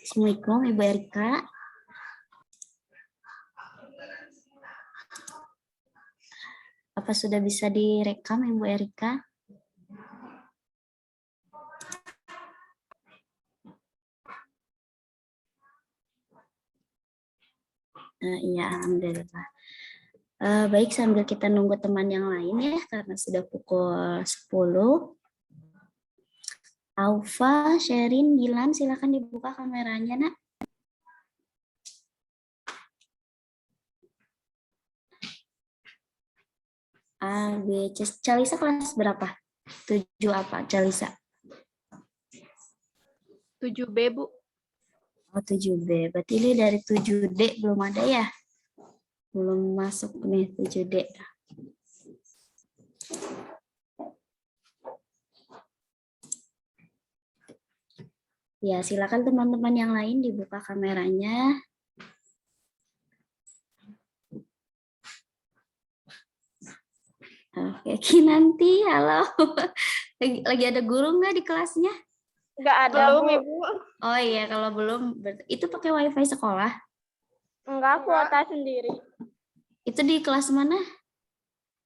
Assalamualaikum Ibu Erika. Apa sudah bisa direkam Ibu Erika? Iya, alhamdulillah. Baik, sambil kita nunggu teman yang lain ya, karena sudah pukul 10. Aufa, Sherin, Dilan, silakan dibuka kameranya, Nak. A, B, C. Calisa kelas berapa? 7 apa, Calisa? 7B, Bu. Oh, 7B. Berarti ini dari 7D belum ada ya? Belum masuk nih 7D. Ya, silakan teman-teman yang lain dibuka kameranya. Oke, nanti halo. Lagi ada guru nggak di kelasnya? Nggak ada, Belum, Bu. Ibu. Oh iya, kalau belum, itu pakai WiFi sekolah? Enggak, kuota sendiri. Itu di kelas mana?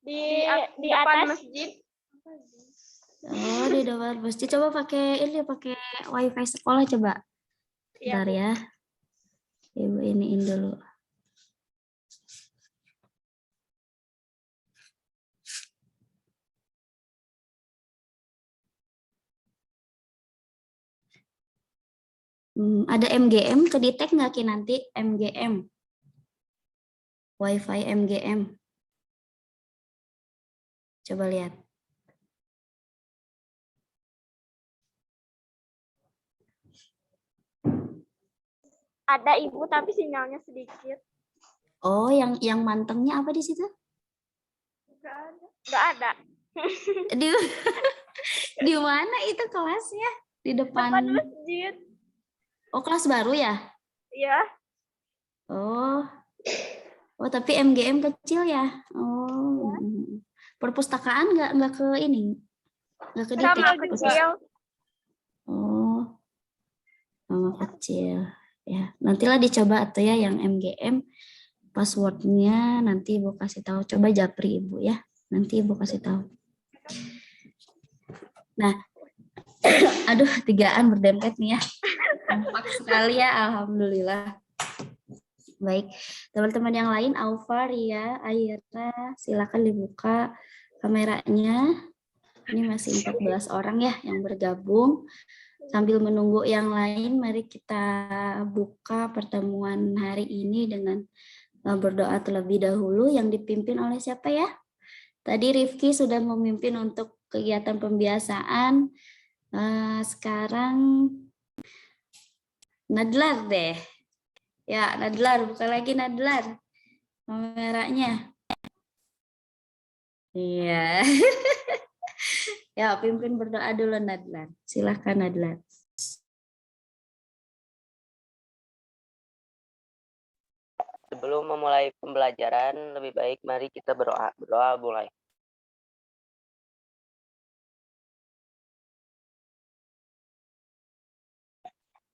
Di Depan atas. masjid. Oh, di depan masjid. Coba pakai WiFi sekolah coba. Iya, Bentar Bu. ya. Ibu iniin dulu. Ada MGM, kedetek nggak Ki nanti MGM? WiFi MGM. Coba lihat. Ada, Ibu, tapi sinyalnya sedikit. Oh, yang mantengnya apa di situ? Nggak ada. Di di mana itu kelasnya? Di depan. Depan masjid. Oh, kelas baru ya? Iya. Oh. Oh, tapi MGM kecil ya? Oh. Perpustakaan nggak ke ini? Nggak ke Sama detek? kecil. Oh. Sama kecil. Ya, nantilah dicoba atau ya yang MGM. Passwordnya nanti Ibu kasih tahu. Coba japri Ibu ya. Nanti Ibu kasih tahu. Nah, aduh, 3-an berdempet nih ya. Kompak sekali ya, alhamdulillah. Baik, teman-teman yang lain, Aufa, Ria, Aira, silakan dibuka kameranya. Ini masih 14 orang ya yang bergabung. Sambil menunggu yang lain, mari kita buka pertemuan hari ini dengan berdoa terlebih dahulu yang dipimpin oleh siapa ya? Tadi Rifki sudah memimpin untuk kegiatan pembiasaan. Sekarang Nadlar deh. Ya, Nadlar, buka lagi Nadlar. Kameranya. Iya. Ya, pimpin berdoa dulu Nadlar. Silahkan Nadlar. Sebelum memulai pembelajaran, lebih baik mari kita berdoa. Berdoa mulai.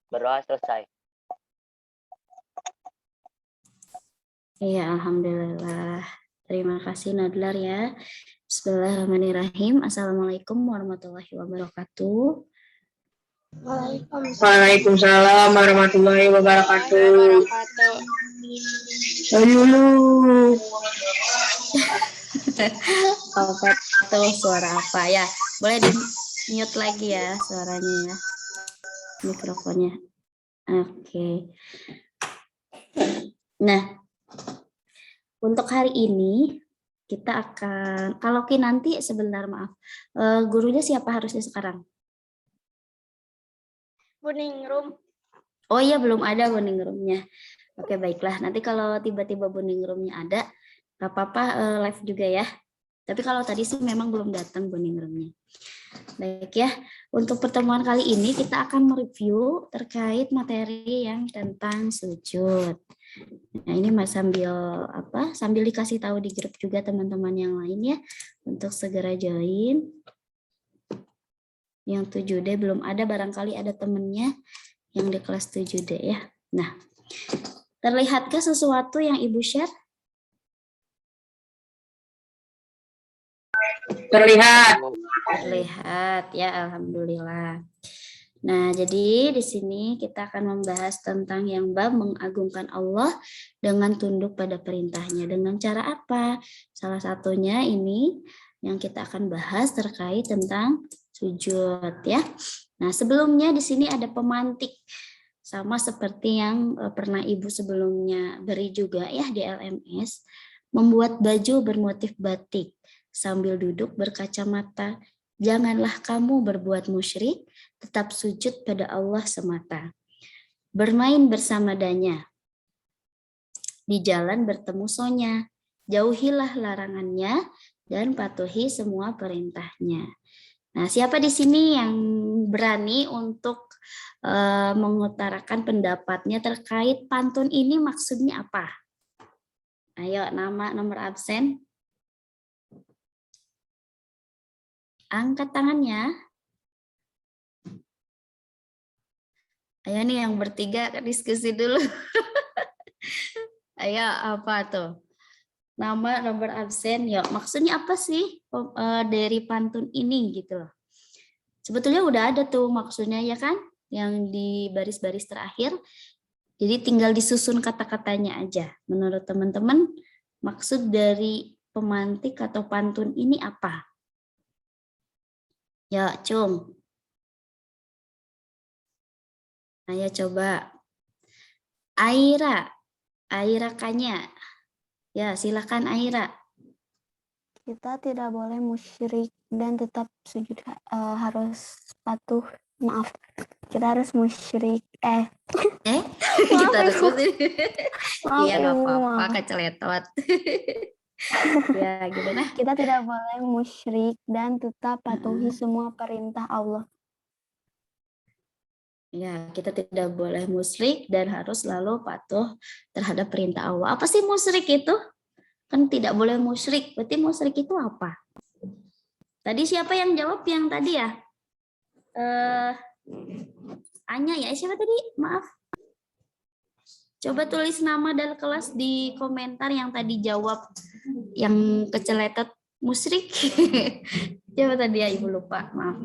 Berdoa selesai. Iya, alhamdulillah. Terima kasih Nadlar ya. Bismillahirrahmanirrahim. Assalamualaikum warahmatullahi wabarakatuh. Waalaikumsalam warahmatullahi wabarakatuh. Dulu. Apa tuh suara apa ya? Boleh di mute lagi ya suaranya ya. Mikrofonnya. Oke. Nah, untuk hari ini kita akan, kalau Ki nanti sebentar maaf, gurunya siapa harusnya sekarang? Buningrum. Oh iya, belum ada bonding room-nya. Oke, baiklah. Nanti kalau tiba-tiba bonding room-nya ada, nggak apa-apa live juga ya. Tapi kalau tadi sih memang belum datang bonding room-nya. Baik ya, untuk pertemuan kali ini kita akan mereview terkait materi yang tentang sujud. Nah, ini Mas sambil dikasih tahu di grup juga teman-teman yang lain ya untuk segera join. yang 7D belum ada, barangkali ada temennya yang di kelas 7D ya. Nah, terlihatkah sesuatu yang Ibu share? Terlihat. Terlihat ya, alhamdulillah. Nah, jadi di sini kita akan membahas tentang yang bab mengagungkan Allah dengan tunduk pada perintahnya. Dengan cara apa? Salah satunya ini yang kita akan bahas terkait tentang sujud ya. Nah, sebelumnya di sini ada pemantik. Sama seperti yang pernah Ibu sebelumnya beri juga ya di LMS. Membuat baju bermotif batik sambil duduk berkacamata. Janganlah kamu berbuat musyrik, tetap sujud pada Allah semata. Bermain bersama Danya. Di jalan bertemu Sonya. Jauhilah larangannya dan patuhi semua perintahnya. Nah, siapa di sini yang berani untuk mengutarakan pendapatnya terkait pantun ini maksudnya apa? Ayo, nama, nomor absen. Angkat tangannya. Ayo nih yang bertiga diskusi dulu. Ayo, apa tuh? Nama, nomor absen. Ya, maksudnya apa sih dari pantun ini gitu loh. Sebetulnya udah ada tuh maksudnya ya kan? Yang di baris-baris terakhir. Jadi tinggal disusun kata-katanya aja. Menurut teman-teman, maksud dari pemantik atau pantun ini apa? Ya, Cung. Ayo coba. Aira. Aira Kanya. Ya, silakan Aira. Kita tidak boleh musyrik dan tetap sujud harus patuh. Maaf, kita harus musyrik. Kita harus Maaf, iya, nggak Ibu, apa-apa, maaf. keceletot. Ya, gimana? Kita tidak boleh musyrik dan tetap patuhi semua perintah Allah. Ya, kita tidak boleh musyrik dan harus selalu patuh terhadap perintah Allah. Apa sih musyrik itu? Kan tidak boleh musyrik. Berarti musyrik itu apa? Tadi siapa yang jawab yang tadi ya? Anya ya, siapa tadi? Maaf. Coba tulis nama dan kelas di komentar yang tadi jawab yang keceletot musyrik. Coba tadi ya, Ibu lupa, maaf.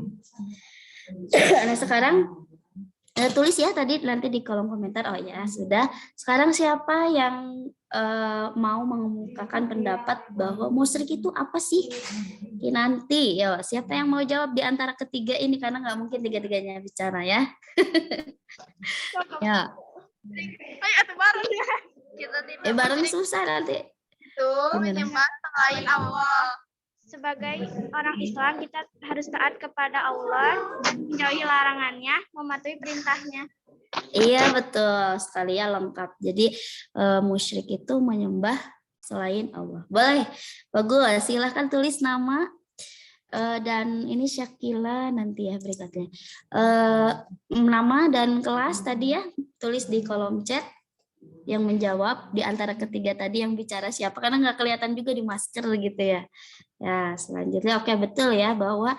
Nah, sekarang tulis ya tadi nanti di kolom komentar. Oh ya, sudah. Sekarang siapa yang mau mengemukakan pendapat bahwa musyrik itu apa sih? Nanti ya, siapa yang mau jawab di antara ketiga ini, karena nggak mungkin tiga-tiganya bicara ya. Ya. Ayo atuh bareng ya. Kita tidak Bareng susah nanti. itu Gimana? menyembah selain Allah. Sebagai orang Islam, kita harus taat kepada Allah, menjauhi larangannya, mematuhi perintahnya. Iya, betul sekali ya, lengkap. Jadi musyrik itu menyembah selain Allah. Boleh, bagus. Silahkan tulis nama dan ini Syakila nanti ya berikutnya. Nama dan kelas tadi ya, tulis di kolom chat yang menjawab di antara ketiga tadi yang bicara siapa, karena nggak kelihatan juga di masker gitu ya. Ya, selanjutnya oke, betul ya bahwa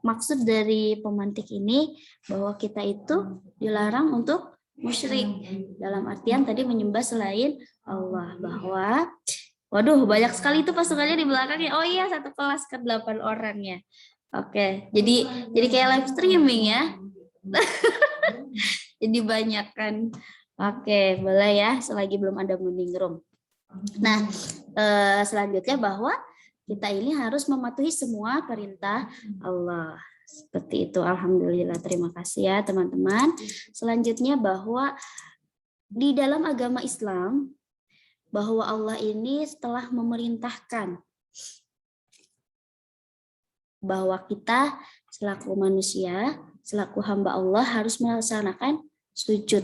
maksud dari pemantik ini bahwa kita itu dilarang untuk musyrik, dalam artian tadi menyembah selain Allah. Bahwa waduh, banyak sekali itu pasukannya di belakangnya. Oh iya, satu kelas ke 8 orang ya. Oke, jadi kayak live streaming ya. Jadi banyak kan. Oke, boleh ya selagi belum ada morning room. Nah, selanjutnya bahwa kita ini harus mematuhi semua perintah Allah. Seperti itu, alhamdulillah, terima kasih ya teman-teman. Selanjutnya bahwa di dalam agama Islam, bahwa Allah ini telah memerintahkan bahwa kita selaku manusia, selaku hamba Allah harus melaksanakan sujud.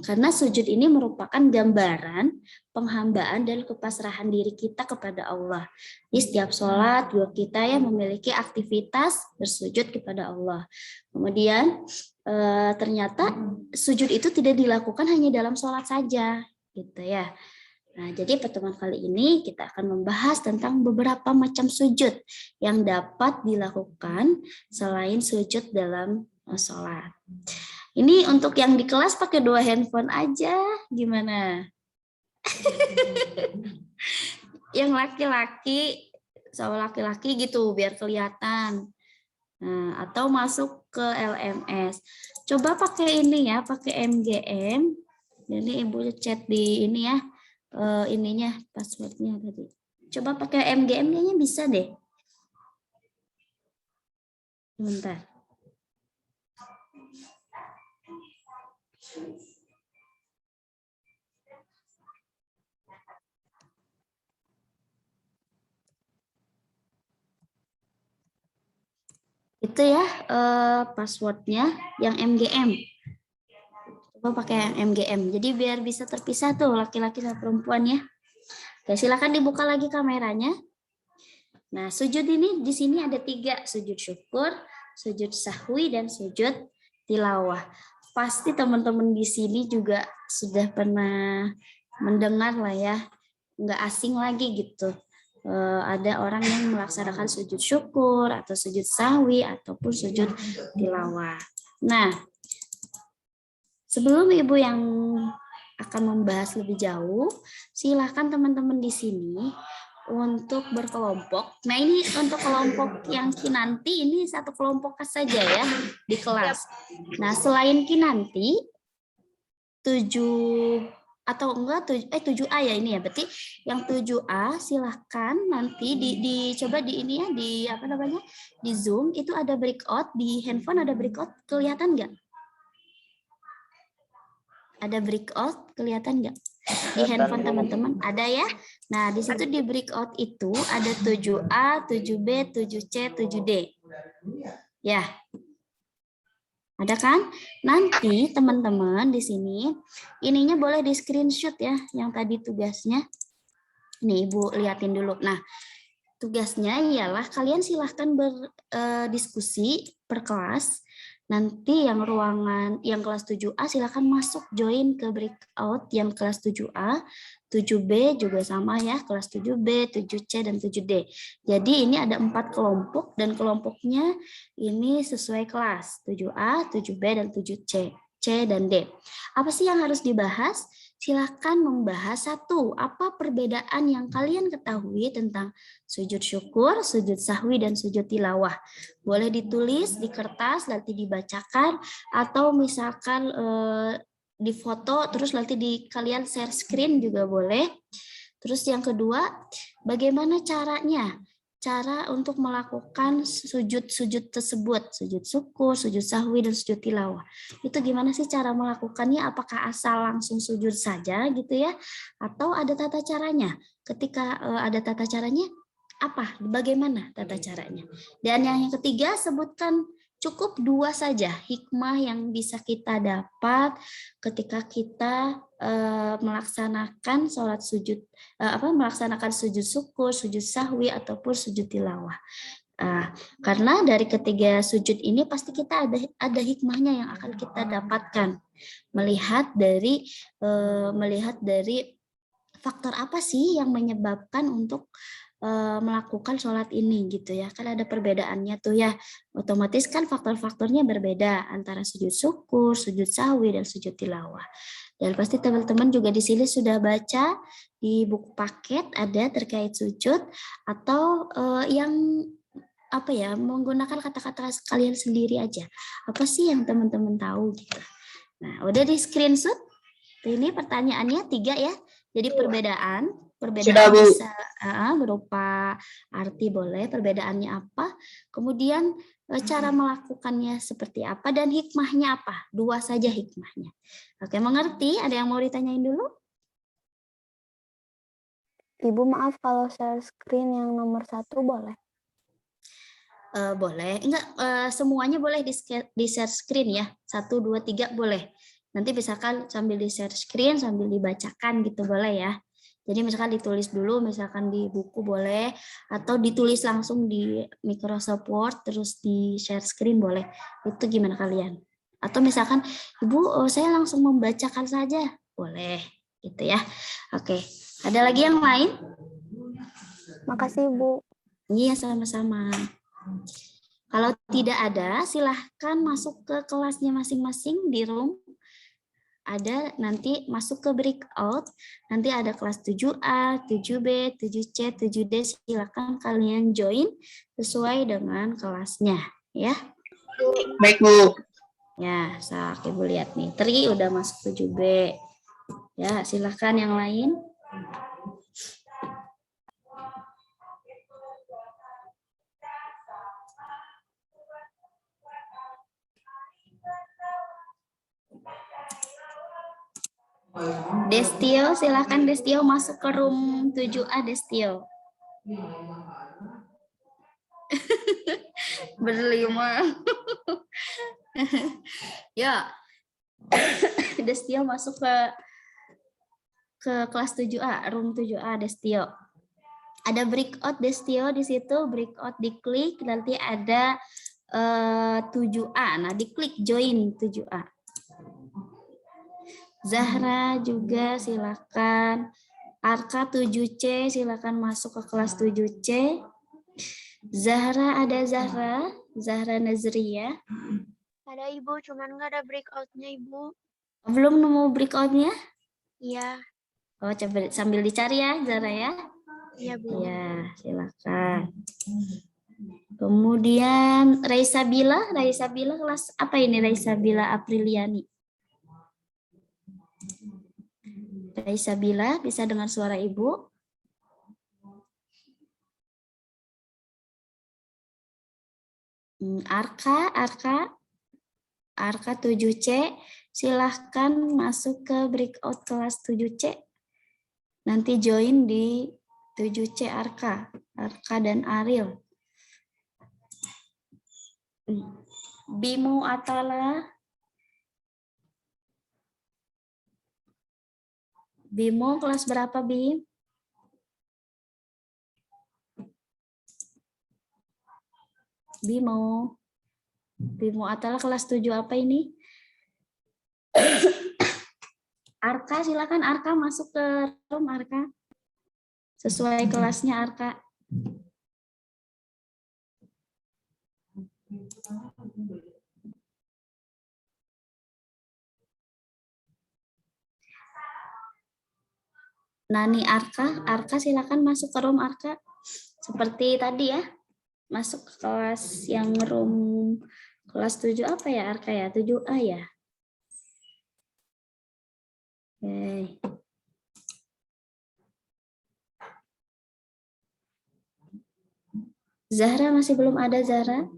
Karena sujud ini merupakan gambaran penghambaan dan kepasrahan diri kita kepada Allah. Di setiap sholat juga kita ya memiliki aktivitas bersujud kepada Allah. Kemudian ternyata sujud itu tidak dilakukan hanya dalam sholat saja, gitu ya. Nah, jadi pertemuan kali ini kita akan membahas tentang beberapa macam sujud yang dapat dilakukan selain sujud dalam sholat. Ini untuk yang di kelas pakai 2 handphone aja, gimana? Yang laki-laki, sama laki-laki gitu, biar kelihatan. Nah, atau masuk ke LMS. Coba pakai ini ya, pakai MGM. Jadi Ibu chat di ini ya. Ininya passwordnya tadi. Coba pakai MGM kayaknya bisa deh. Sebentar. Itu ya passwordnya yang MGM. Coba pakai MGM. Jadi biar bisa terpisah tuh laki-laki sama perempuan ya. Oke, silakan dibuka lagi kameranya. Nah, sujud ini di sini ada 3, sujud syukur, sujud sahwi, dan sujud tilawah. Pasti teman-teman di sini juga sudah pernah mendengar lah ya, nggak asing lagi gitu. Ada orang yang melaksanakan sujud syukur atau sujud sahwi ataupun sujud tilawah. Nah, sebelum Ibu yang akan membahas lebih jauh, silakan teman-teman di sini untuk berkelompok. Nah, ini untuk kelompok yang kinanti, ini satu kelompok saja ya di kelas. Nah, selain kinanti, 7A ya ini ya. Berarti yang 7A silahkan nanti dicoba di ini ya, di apa namanya? Di Zoom itu ada breakout, di handphone ada breakout, kelihatan nggak? Ada breakout, kelihatan nggak? Di handphone teman-teman ada ya. Nah, di situ di breakout itu ada 7A, 7B, 7C, 7D. Ya. Ada kan? Nanti teman-teman di sini ininya boleh di screenshot ya yang tadi tugasnya. Nih Ibu liatin dulu. Nah, tugasnya ialah kalian silahkan berdiskusi per kelas. Nanti yang ruangan yang kelas 7A silahkan masuk join ke breakout yang kelas 7A, 7B juga sama ya, kelas 7B, 7C, dan 7D. Jadi ini ada 4 kelompok dan kelompoknya ini sesuai kelas, 7A, 7B, dan 7C, C dan D. Apa sih yang harus dibahas? Silakan membahas satu, apa perbedaan yang kalian ketahui tentang sujud syukur, sujud sahwi, dan sujud tilawah. Boleh ditulis di kertas, nanti dibacakan, atau misalkan di foto, terus nanti kalian share screen juga boleh. Terus yang kedua, bagaimana caranya? Cara untuk melakukan sujud-sujud tersebut, sujud syukur, sujud sahwi, dan sujud tilawah. Itu gimana sih cara melakukannya? Apakah asal langsung sujud saja gitu ya? Atau ada tata caranya? Ketika ada tata caranya, apa? Bagaimana tata caranya? Dan yang ketiga, sebutkan cukup 2 saja hikmah yang bisa kita dapat ketika kita melaksanakan sholat sujud, melaksanakan sujud syukur, sujud sahwi, ataupun sujud tilawah. Karena dari ketiga sujud ini pasti kita ada hikmahnya yang akan kita dapatkan. Melihat dari faktor apa sih yang menyebabkan untuk melakukan sholat ini gitu ya, kan ada perbedaannya tuh ya, otomatis kan faktor-faktornya berbeda antara sujud syukur, sujud sahwi, dan sujud tilawah. Dan pasti teman-teman juga di sini sudah baca di buku paket ada terkait sujud atau yang apa ya, menggunakan kata-kata kalian sendiri aja. Apa sih yang teman-teman tahu gitu. Nah, udah di screenshot. Ini pertanyaannya 3 ya. Jadi perbedaan bisa berupa arti boleh, perbedaannya apa, kemudian cara melakukannya seperti apa, dan hikmahnya apa. 2 saja hikmahnya. Oke, mengerti? Ada yang mau ditanyain dulu? Ibu maaf kalau share screen yang nomor 1 boleh? Boleh. Enggak, semuanya boleh di share screen ya. 1, 2, 3 boleh. Nanti misalkan sambil di share screen, sambil dibacakan gitu boleh ya. Jadi misalkan ditulis dulu, misalkan di buku boleh, atau ditulis langsung di Microsoft Word, terus di share screen boleh. Itu gimana kalian? Atau misalkan, Ibu, saya langsung membacakan saja, boleh, gitu ya. Oke, Ada lagi yang lain? Makasih, Bu. Iya, sama-sama. Kalau tidak ada, silahkan masuk ke kelasnya masing-masing di room. Ada nanti masuk ke breakout, nanti ada kelas 7A, 7B, 7C, 7D, silahkan kalian join sesuai dengan kelasnya, ya. Baik, Bu. Ya, Ibu lihat nih, Tri udah masuk 7B. Ya, silahkan yang lain. Destio, silahkan Destio masuk ke room 7A, Destio. Berlima. Ya, Destio masuk ke kelas 7A, room 7A, Destio. Ada breakout Destio di situ, breakout diklik, nanti ada 7A. Nah, diklik join 7A. Zahra juga silakan. Arka 7C silakan masuk ke kelas 7C. Zahra ada Zahra Nazria. Ada Ibu, cuman nggak ada breakout-nya Ibu. Belum nemu breakout-nya? Iya, Oh, coba sambil dicari ya, Zahra ya. iya Bu. Ya, silakan. Kemudian Raisa Bila kelas apa ini Raisa Bila Apriliani? Raisa Bila bisa dengar suara Ibu? Arka 7C, silahkan masuk ke breakout kelas 7C. Nanti join di 7C Arka dan Ariel. Bimo Atala. Bimo kelas berapa, Bim? Bimo Atala kelas 7 apa ini? Arka, silakan Arka masuk ke room Arka. Sesuai kelasnya Arka. Nani Arka silakan masuk ke room Arka. Seperti tadi ya. Masuk ke kelas yang room kelas 7 apa ya Arka ya? 7A ya? Oke. Zahra masih belum ada Zahra?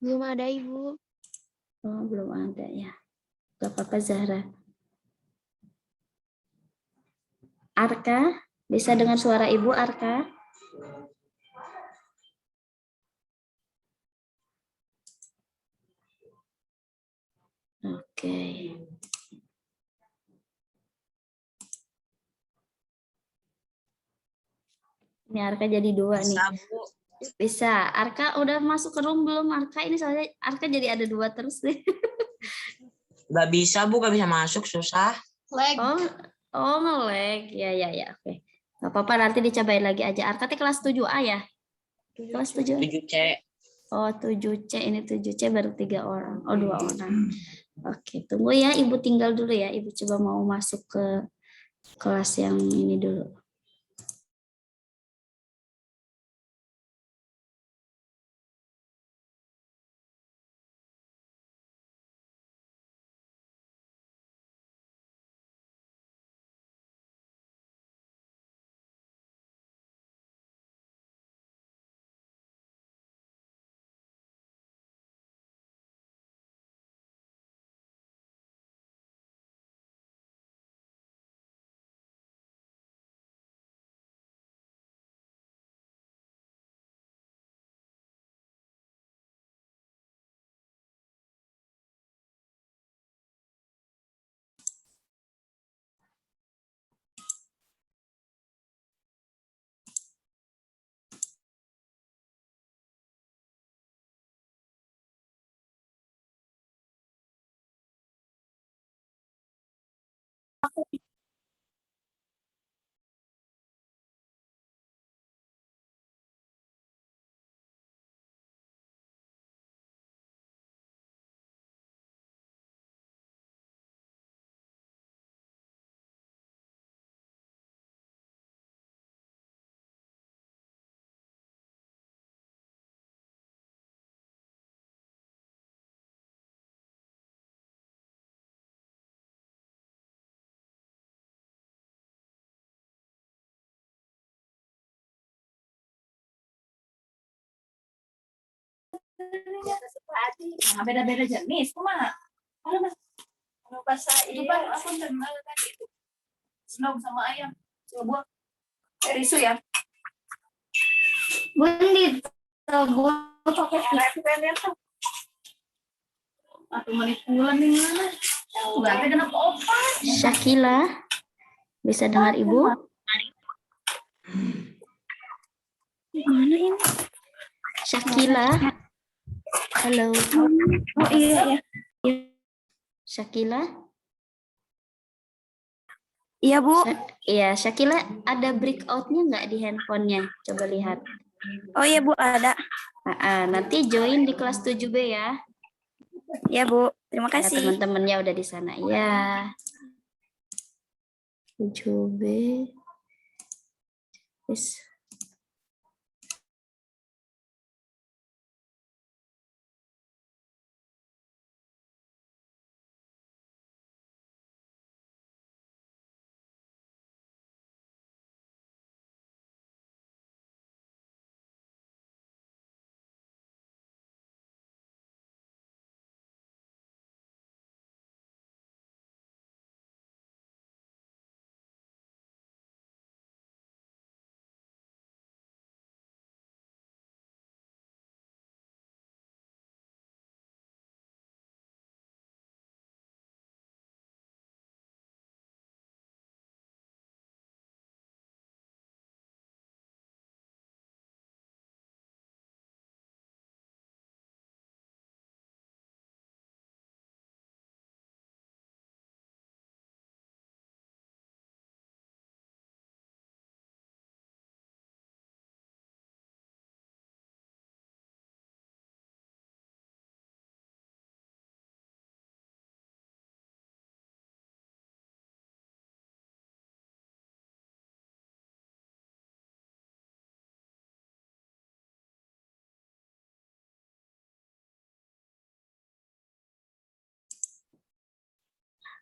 Belum ada Ibu. Oh, belum ada ya. Gak apa-apa Zahra. Arka, bisa dengar suara Ibu Arka? Oke. Ini Arka jadi 2 nih. Bisa. Arka udah masuk ke room belum Arka? Ini soalnya Arka jadi ada 2 terus nih. Gak bisa, Bu. Gak bisa masuk. Susah. Oh nge-lag. Ya. Oke. Gak apa-apa, nanti dicobain lagi aja. Arka kelas 7A ya? Kelas 7A. 7C. Oh, 7C. Ini 7C baru 3 orang. Oh, 2 orang. Oke, tunggu ya. Ibu tinggal dulu ya. Ibu coba mau masuk ke kelas yang ini dulu. Beda-beda jenis, kumaha? Kalau mas, kalau bahasa itu bang, aku kenal tadi itu snow sama ayam, coba risu ya. Bundi, gue pakai Pennya tuh, atau manipulan nih mana? Nggak ada kenapa opa? Syakila, bisa dengar Ibu? Mana ini? Syakila, halo. Oh iya. Syakila? Iya Bu. Iya, Syakila ada breakout-nya nggak di handphonenya? Coba lihat. Oh iya Bu, ada. Nanti join di kelas 7B ya. Iya Bu, terima Ya, kasih. teman-temannya udah di sana. Ya. 7B. Wis.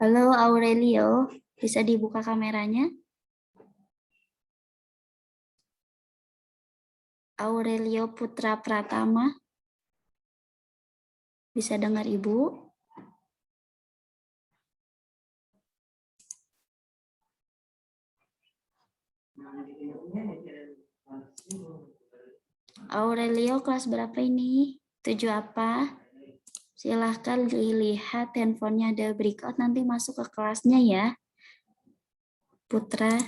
Halo Aurelio, bisa dibuka kameranya? Aurelio Putra Pratama, bisa dengar Ibu? Aurelio kelas berapa ini? 7 apa? Silahkan dilihat handphonenya ada breakout, nanti masuk ke kelasnya ya. Putra.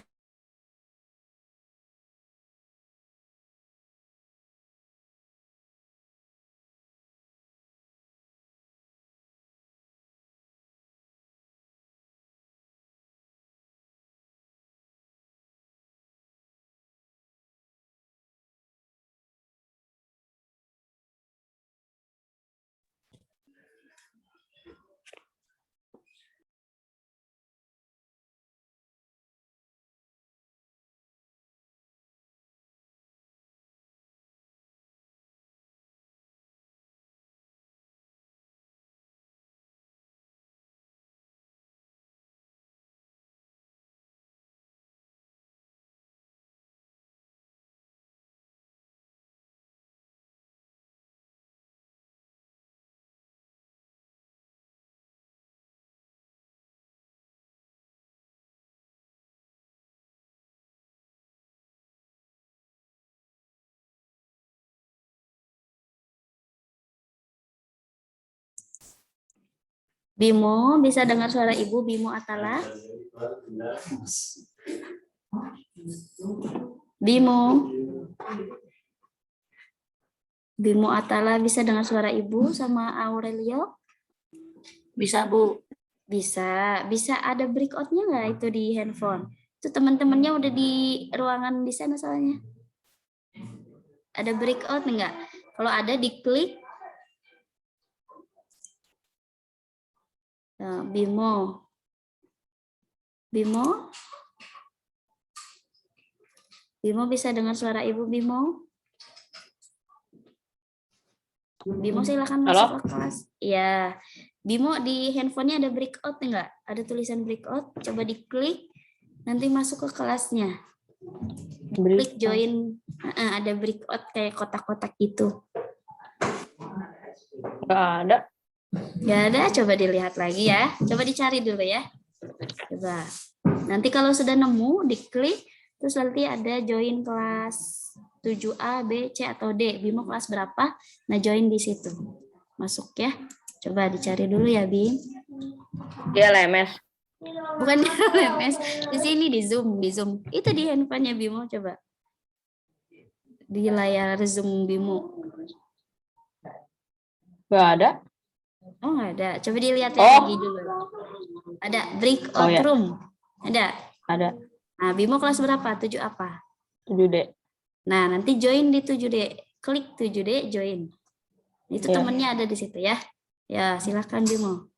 Bimo, bisa dengar suara Ibu, Bimo Atala? Bimo. Bimo Atala bisa dengar suara Ibu sama Aurelio? Bisa Bu. Bisa. Bisa ada breakout-nya nggak itu di handphone? Itu teman-temannya udah di ruangan di sana soalnya. Ada breakout nggak? Kalau ada diklik. Nah, Bimo. Bimo? Bimo bisa dengar suara Ibu, Bimo? Bimo silakan masuk ke kelas. Ya, Bimo di handphonenya ada breakout enggak? Ada tulisan breakout, coba diklik, nanti masuk ke kelasnya. Klik join, ada breakout kayak kotak-kotak gitu. Nggak ada. Nggak ada, coba dilihat lagi ya. Coba dicari dulu ya. Coba. Nanti kalau sudah nemu, diklik, terus nanti ada join kelas 7A, B, C, atau D. Bimo kelas berapa? Nah, join di situ. Masuk ya. Coba dicari dulu ya, Bim. Dia LMS. Bukan di LMS. Di sini, di Zoom. Di Zoom. Itu di handphonenya Bimo, coba. Di layar Zoom Bimo. Nggak ada. Oh, nggak ada. Coba dilihat Oh. lagi dulu. Ada breakout Oh, ya. room. Ada. Ada. Nah, Bimo kelas berapa? 7 apa? 7D. Nah, nanti join di 7D. Klik 7D, join. Itu Ya. temennya ada di situ ya. Ya, silakan Bimo.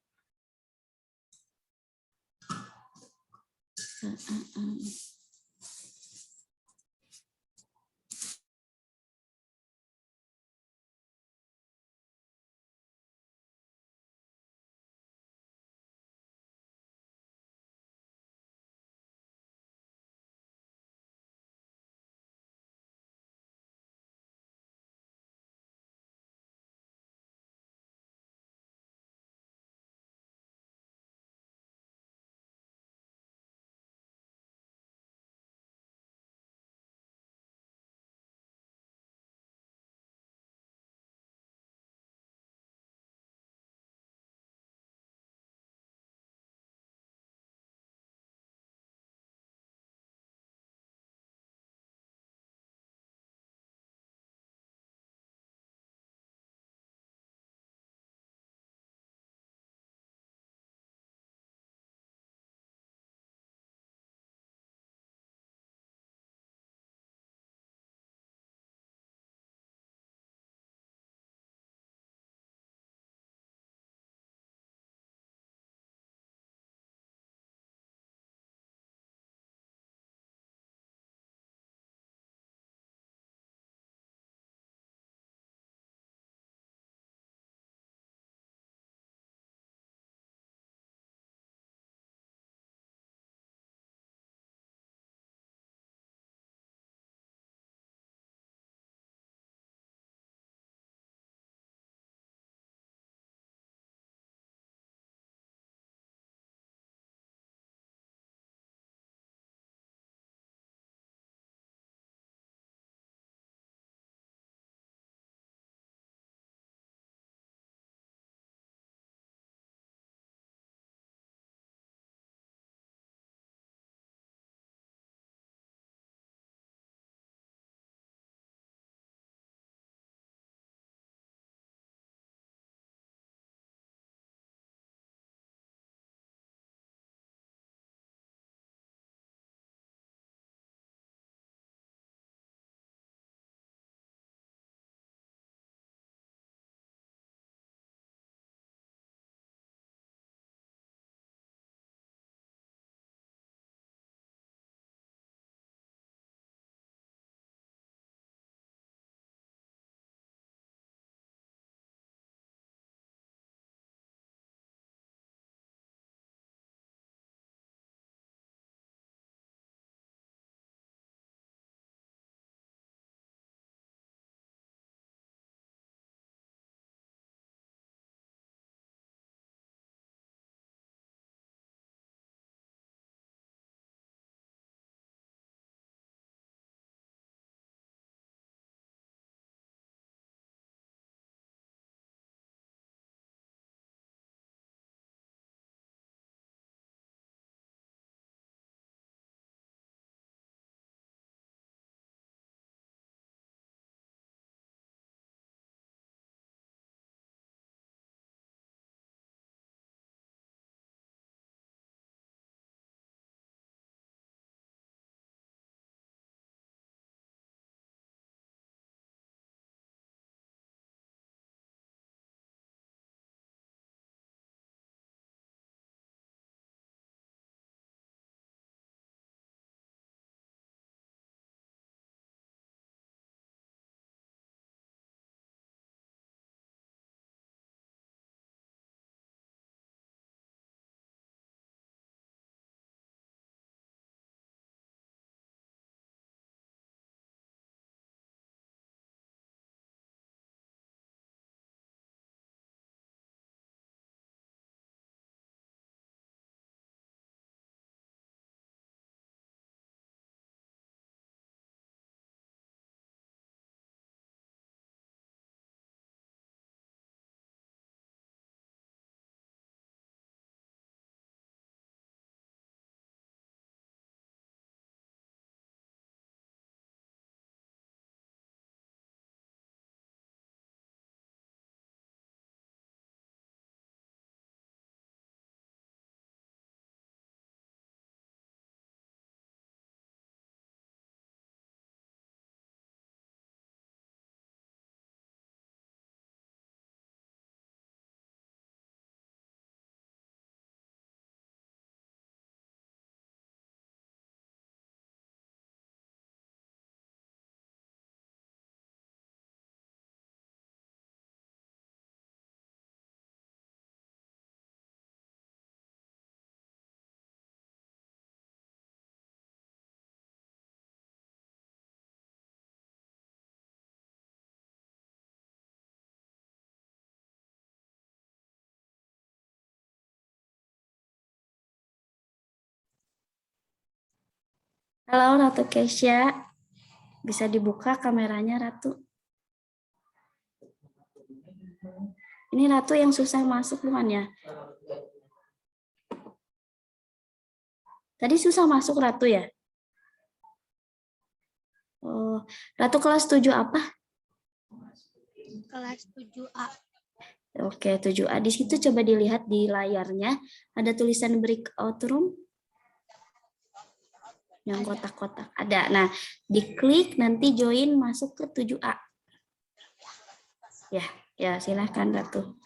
Halo Ratu Kesya. Bisa dibuka kameranya Ratu. Ini Ratu yang susah masuk bukan ya? Tadi susah masuk Ratu ya? Oh, Ratu kelas 7 apa? Kelas 7A. Oke, 7A. Di situ coba dilihat di layarnya. Ada tulisan breakout room. Yang kotak-kotak. Ada. Nah, diklik nanti join masuk ke 7A. Ya, silahkan Ratu.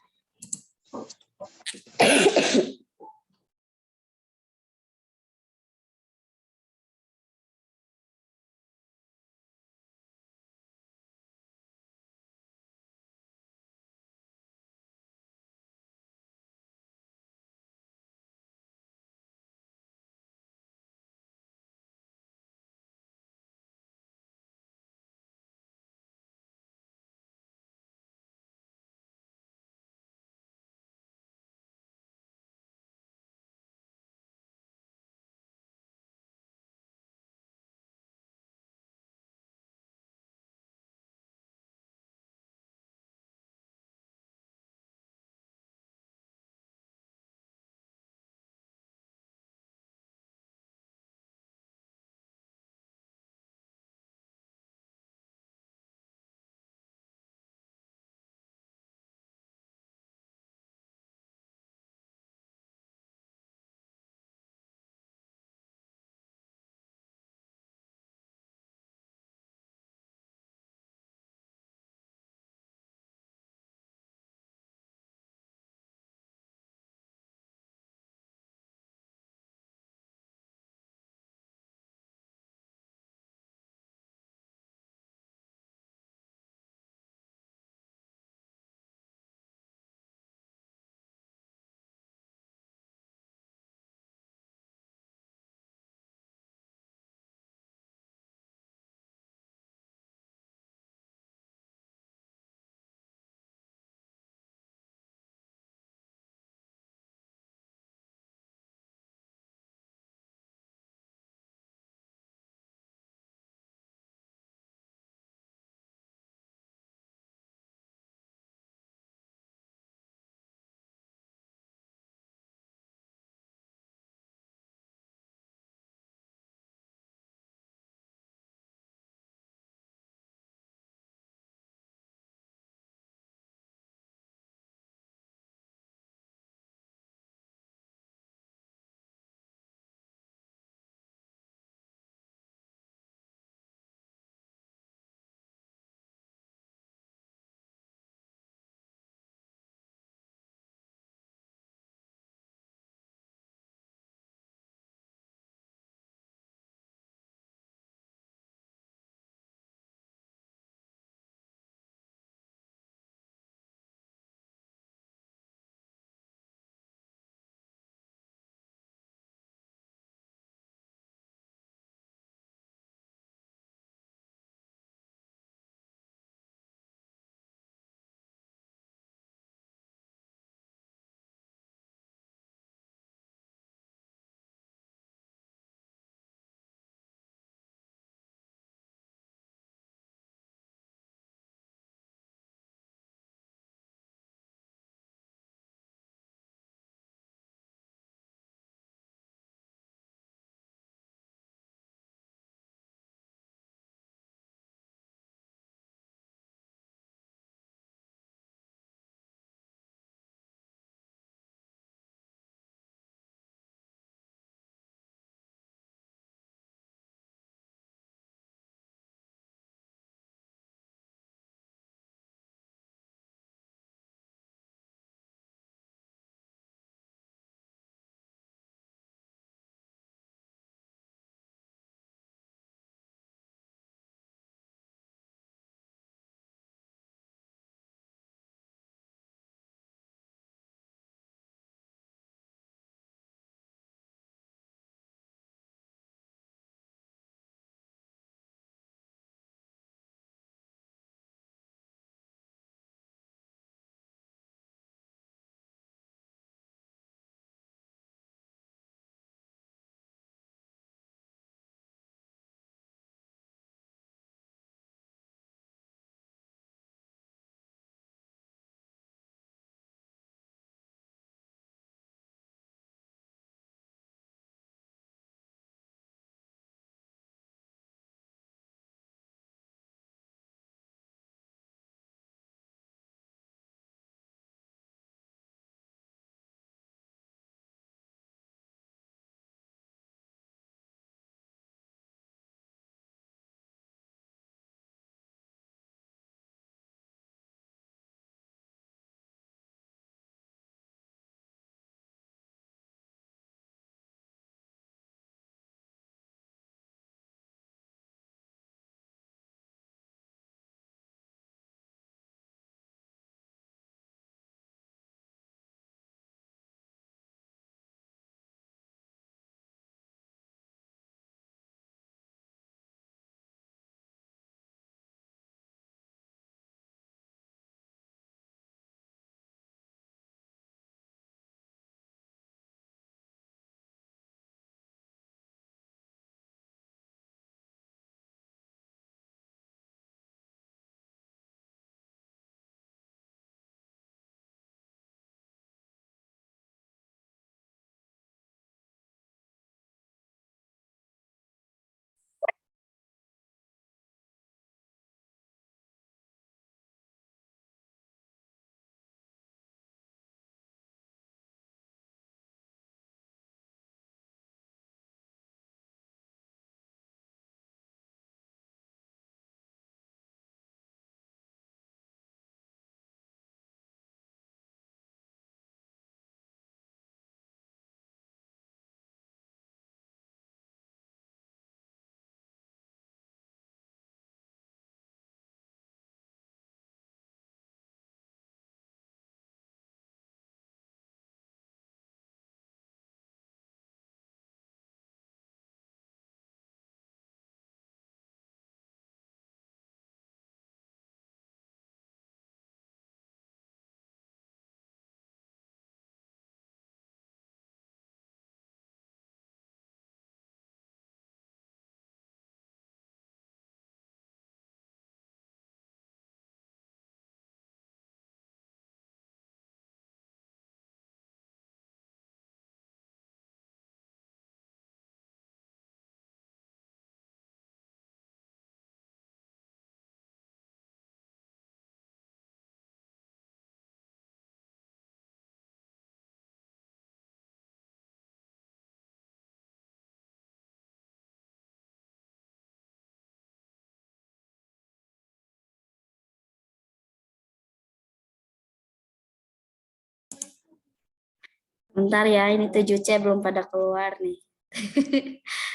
Bentar ya, ini 7C belum pada keluar nih.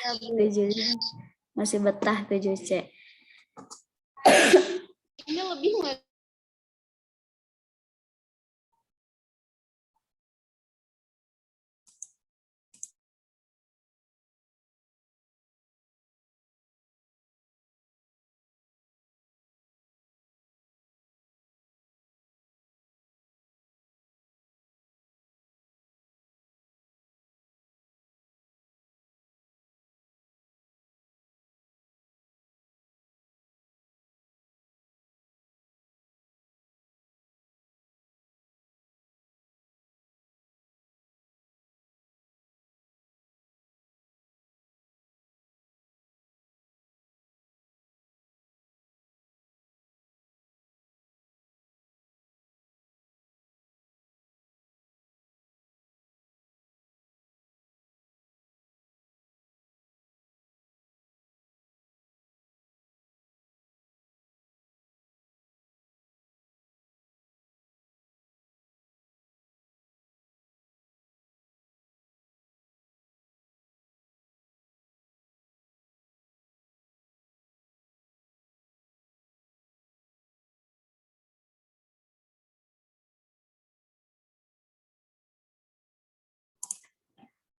7C masih betah 7C. Ini lebih nggak?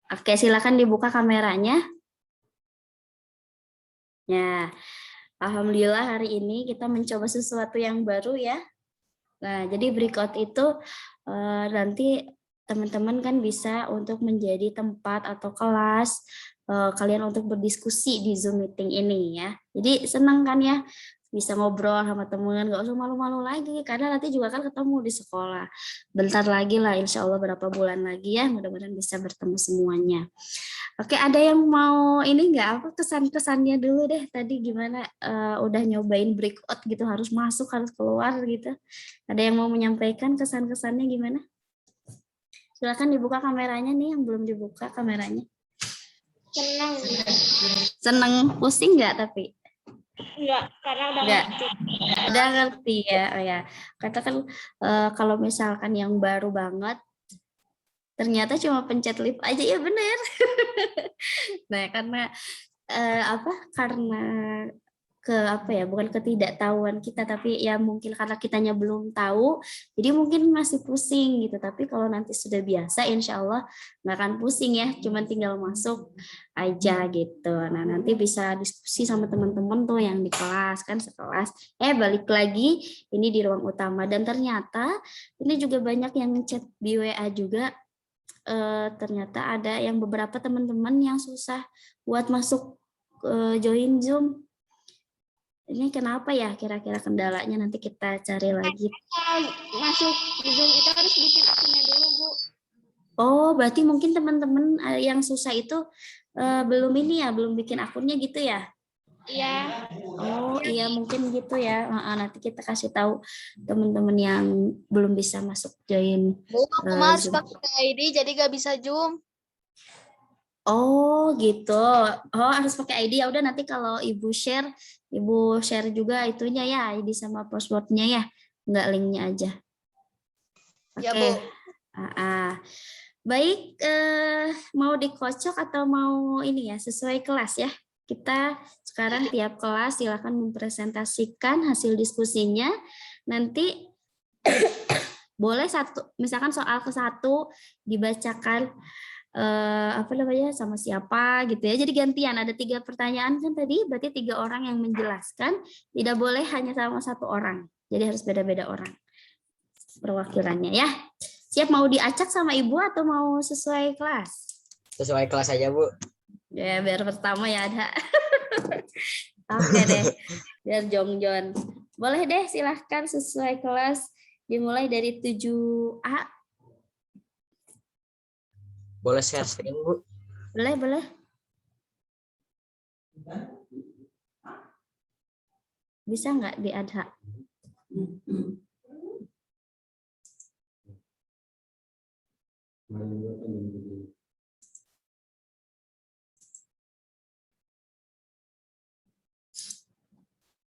Oke, silakan dibuka kameranya. Ya, alhamdulillah hari ini kita mencoba sesuatu yang baru ya. Nah, jadi breakout itu nanti teman-teman kan bisa untuk menjadi tempat atau kelas kalian untuk berdiskusi di Zoom meeting ini ya. Jadi senang kan ya bisa ngobrol sama teman, nggak usah malu-malu lagi karena nanti juga kan ketemu di sekolah. Bentar lagi lah, insya Allah berapa bulan lagi ya, mudah-mudahan bisa bertemu semuanya. Oke, ada yang mau ini nggak apa kesan-kesannya dulu deh tadi gimana udah nyobain breakout gitu harus masuk harus keluar gitu. Ada yang mau menyampaikan kesan-kesannya gimana? Silakan dibuka kameranya nih yang belum dibuka kameranya. Senang. Seneng pusing nggak tapi? Enggak, karena udah Enggak. ngerti. Udah ngerti ya, oh ya. Katakan kalau misalkan yang baru banget ternyata cuma pencet lift aja ya bener. Nah karena karena bukan ketidaktahuan kita tapi ya mungkin karena kitanya belum tahu jadi mungkin masih pusing gitu, tapi kalau nanti sudah biasa insya Allah nggak akan pusing ya, cuman tinggal masuk aja gitu. Nah nanti bisa diskusi sama teman-teman tuh yang di kelas kan sekelas, balik lagi ini di ruang utama dan ternyata ini juga banyak yang ngechat di WA juga. Ternyata ada yang beberapa teman-teman yang susah buat masuk join Zoom. Ini kenapa ya kira-kira kendalanya, nanti kita cari lagi. Masuk di Zoom itu harus bikin akunnya dulu, Bu. Oh, berarti mungkin teman-teman yang susah itu belum ini ya, belum bikin akunnya gitu ya? Iya. Oh iya mungkin gitu ya. Nanti kita kasih tahu teman-teman yang belum bisa masuk join. Bu, aku mah harus Zoom. pakai ID jadi gak bisa Zoom. Oh gitu. Oh harus pakai ID ya. Udah nanti kalau ibu share juga itunya ya, ID sama passwordnya ya, nggak linknya aja. Oke. Ya, Bu. Baik, mau dikocok atau mau ini ya sesuai kelas ya. Kita sekarang tiap kelas silakan mempresentasikan hasil diskusinya. Nanti boleh misalkan soal ke-1 dibacakan sama siapa gitu ya. Jadi gantian, ada 3 pertanyaan kan tadi, berarti 3 orang yang menjelaskan, tidak boleh hanya sama 1 orang. Jadi harus beda-beda orang perwakilannya ya. Siap mau diacak sama ibu atau mau sesuai kelas? Sesuai kelas aja, Bu. Ya biar pertama ya ada. Oke deh, biar jongjon. Boleh deh silahkan sesuai kelas, dimulai dari 7A. Boleh share screen, Bu? Boleh. Bisa nggak di Adha?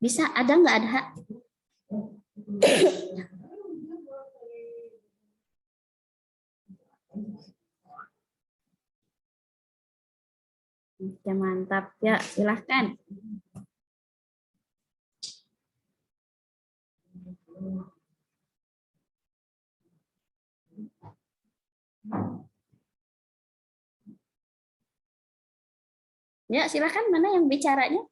Bisa, ada nggak Adha? Oke, mantap. Ya, silahkan. Ya, silahkan. Mana yang bicaranya?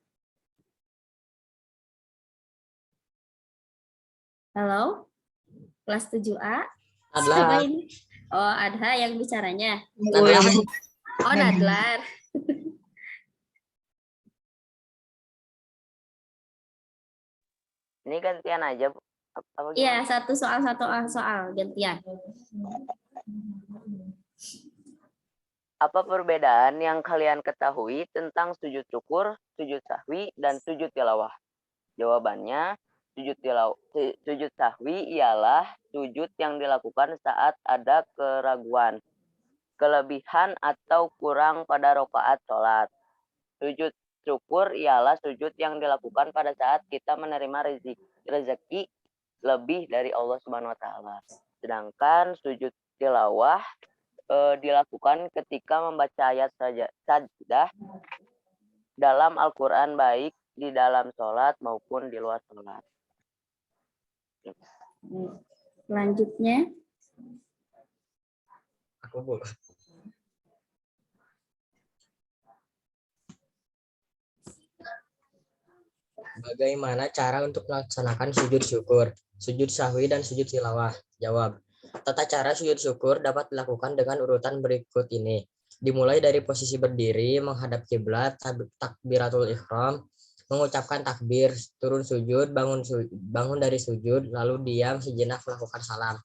Halo? Kelas 7A? Siapa Adalah ini? Oh, Adha yang bicaranya. Nadla. Oh, Nadlar. Ini gantian aja, Bu. Apa Iya, gimana? satu soal gantian. Apa perbedaan yang kalian ketahui tentang sujud syukur, sujud sahwi, dan sujud tilawah? Jawabannya, sujud sahwi ialah sujud yang dilakukan saat ada keraguan, kelebihan atau kurang pada rakaat sholat. Sujud syukur ialah sujud yang dilakukan pada saat kita menerima rezeki lebih dari Allah Subhanahu wa taala. Sedangkan sujud tilawah dilakukan ketika membaca ayat sajdah dalam Al-Qur'an, baik di dalam sholat maupun di luar sholat. Selanjutnya, Aku, Bu. Bagaimana cara untuk melaksanakan sujud syukur, sujud sahwi, dan sujud tilawah? Jawab. Tata cara sujud syukur dapat dilakukan dengan urutan berikut ini. Dimulai dari posisi berdiri, menghadap kiblat, takbiratul ihram, mengucapkan takbir, turun sujud, bangun dari sujud, lalu diam sejenak melakukan salam.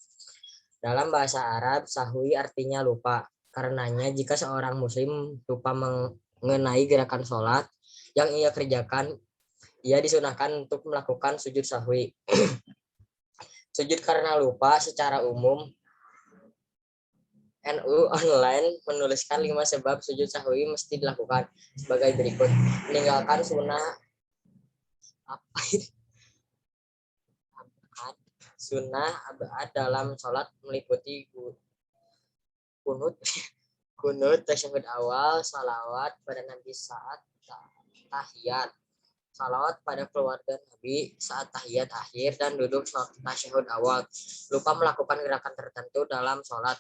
Dalam bahasa Arab, sahwi artinya lupa. Karenanya jika seorang muslim lupa mengenai gerakan sholat yang ia kerjakan, ia disunahkan untuk melakukan sujud sahwi. Sujud karena lupa secara umum, NU online menuliskan 5 sebab sujud sahwi mesti dilakukan sebagai berikut. Meninggalkan sunnah abad dalam sholat meliputi kunut, tasyahud awal, salawat pada Nabi saat tahiyat, salawat pada keluarga Nabi saat tahiyat akhir, dan duduk tasyahud awal. Lupa melakukan gerakan tertentu dalam sholat,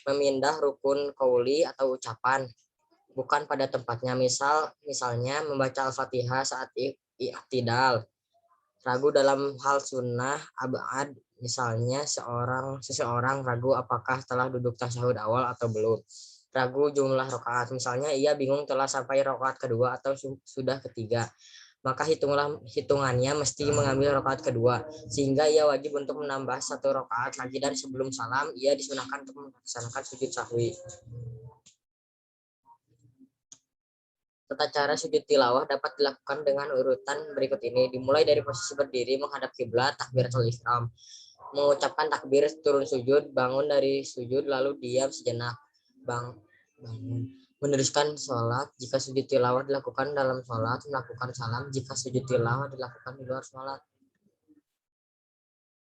memindah rukun qauli atau ucapan bukan pada tempatnya, misalnya membaca Al-Fatihah saat i'tidal, ragu dalam hal sunnah abad, misalnya seseorang ragu apakah telah duduk tasyahud awal atau belum, ragu jumlah rakaat, misalnya ia bingung telah sampai rakaat kedua atau sudah ketiga, maka hitungannya mesti mengambil rakaat kedua, sehingga ia wajib untuk menambah 1 rakaat lagi, dan sebelum salam ia disunahkan untuk melaksanakan sujud sahwi. Tata cara sujud tilawah dapat dilakukan dengan urutan berikut ini. Dimulai dari posisi berdiri, menghadap kiblat, takbiratul ihram, mengucapkan takbir, turun sujud, bangun dari sujud, lalu diam sejenak, bangun, meneruskan sholat. Jika sujud tilawah dilakukan dalam sholat, melakukan salam. Jika sujud tilawah dilakukan di luar sholat.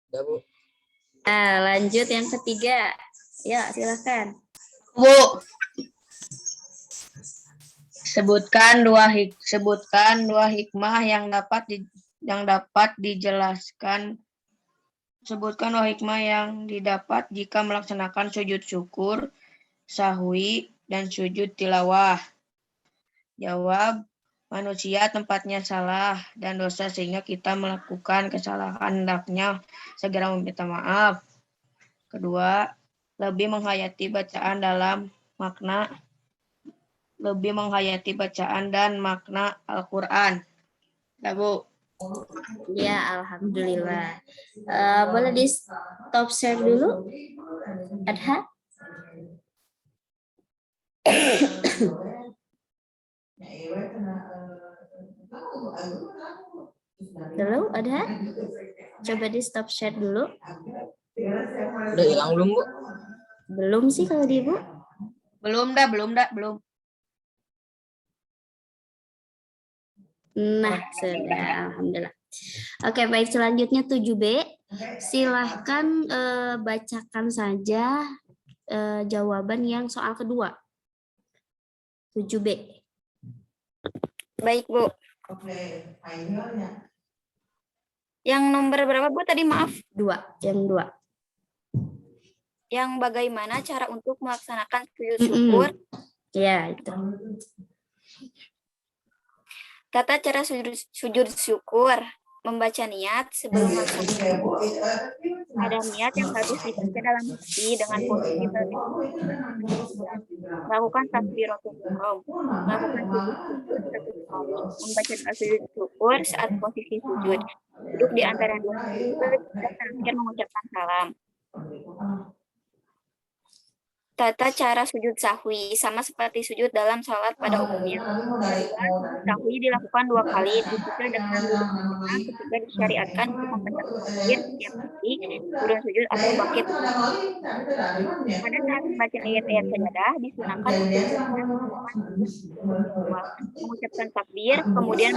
Ya, Bu. lanjut yang ketiga. Ya, silakan. Bu, sebutkan dua hikmah yang dapat dijelaskan. Sebutkan dua hikmah yang didapat jika melaksanakan sujud syukur, sahwi, dan sujud tilawah. Jawab, manusia tempatnya salah dan dosa sehingga kita melakukan kesalahan, hendaknya segera meminta maaf. Kedua, lebih menghayati bacaan dan makna Al-Quran. Ya, Bu. Ya, alhamdulillah. Boleh di stop share dulu, Adha? Dulu, Adha? Coba di stop share dulu. Udah hilang belum, Bu? Belum sih kalau di Ibu. Belum. Nah, sudah, alhamdulillah. Oke, baik, selanjutnya 7B. Silahkan bacakan saja jawaban yang soal kedua. 7B. Baik, Bu. Yang nomor berapa, Bu? Tadi maaf. 2, yang 2. Yang bagaimana cara untuk melaksanakan sujud syukur. Ya, itu. Tata cara sujud syukur. Membaca niat sebelum melaksanakan. Ada niat yang harus dibaca dalam hati dengan posisi melakukan takbiratul ihram, melakukan sujud syukur 1 kali, membaca doa sujud syukur saat posisi sujud, duduk di antara 2 sujud dan terakhir mengucapkan salam. Tata cara sujud sahwi sama seperti sujud dalam salat pada umumnya. Sujud sahwi dilakukan 2 kali, dicicil dengan duduk tenang ketika disyariatkan untuk membaca takbir setiap kali turun sujud atau bangkit. Pada saat membaca ayat-ayat sajadah disunahkan untuk mengucapkan takbir, kemudian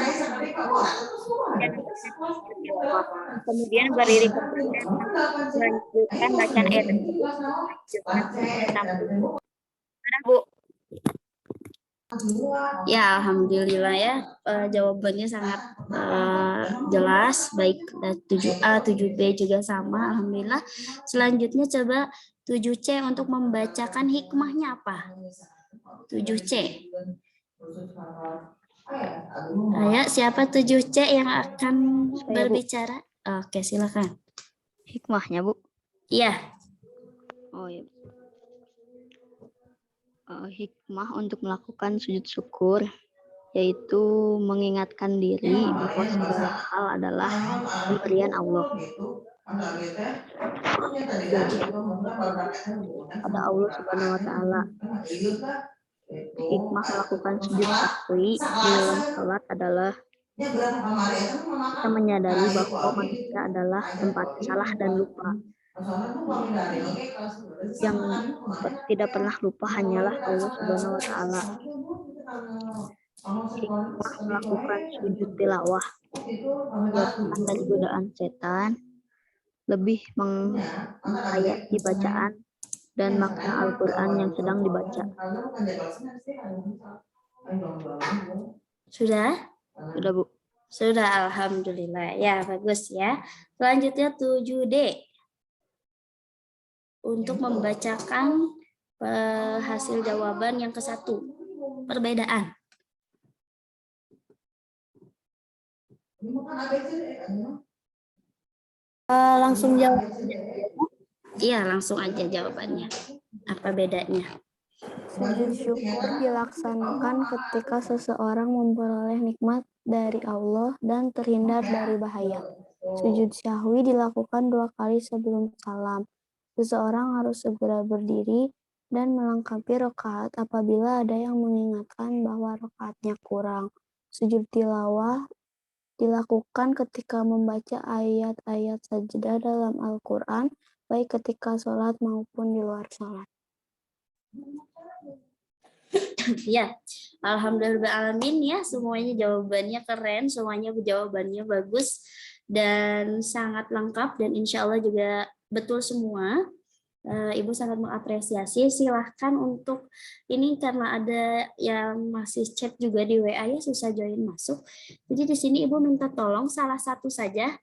kemudian berdiri kembali dan melanjutkan bacaan ayat tersebut. Bu. Ya, alhamdulillah ya. Jawabannya sangat jelas, baik 7A, 7B juga sama, alhamdulillah. Selanjutnya coba 7C untuk membacakan hikmahnya apa? 7C. Ayo, siapa 7C yang akan berbicara? Oke, silakan. Hikmahnya, Bu. Iya. Oh iya. Hikmah untuk melakukan sujud syukur yaitu mengingatkan diri bahwa segala hal adalah pemberian Allah. Pada Allah Subhanahu wa taala. Hikmah melakukan sujud sahwi di dalam salat adalah kita menyadari bahwa manusia adalah tempat salah dan lupa. Yang tidak pernah lupa hanyalah Allah Subhanahu wa taala. Hikmah melakukan sujud tilawah menjauhkan dari godaan setan, lebih menghayati bacaan dan makna Al-Quran yang sedang dibaca. Sudah? Sudah, Bu. Sudah, alhamdulillah. Ya, bagus ya. Selanjutnya 7D. Untuk membacakan hasil jawaban yang ke-1. Perbedaan. Langsung jawab. Iya, langsung aja jawabannya. Apa bedanya? Sujud syukur dilaksanakan ketika seseorang memperoleh nikmat dari Allah dan terhindar dari bahaya. Sujud syahwi dilakukan 2 kali sebelum salam. Seseorang harus segera berdiri dan melengkapi rakaat apabila ada yang mengingatkan bahwa rakaatnya kurang. Sujud tilawah dilakukan ketika membaca ayat-ayat sajadah dalam Al-Quran, baik ketika sholat maupun di luar sholat. Ya, alhamdulillahirrahmanirrahim ya, semuanya jawabannya keren, semuanya jawabannya bagus dan sangat lengkap dan insya Allah juga betul semua. Ibu sangat mengapresiasi. Silahkan untuk ini karena ada yang masih chat juga di WA ya, susah join masuk. Jadi di sini Ibu minta tolong salah satu saja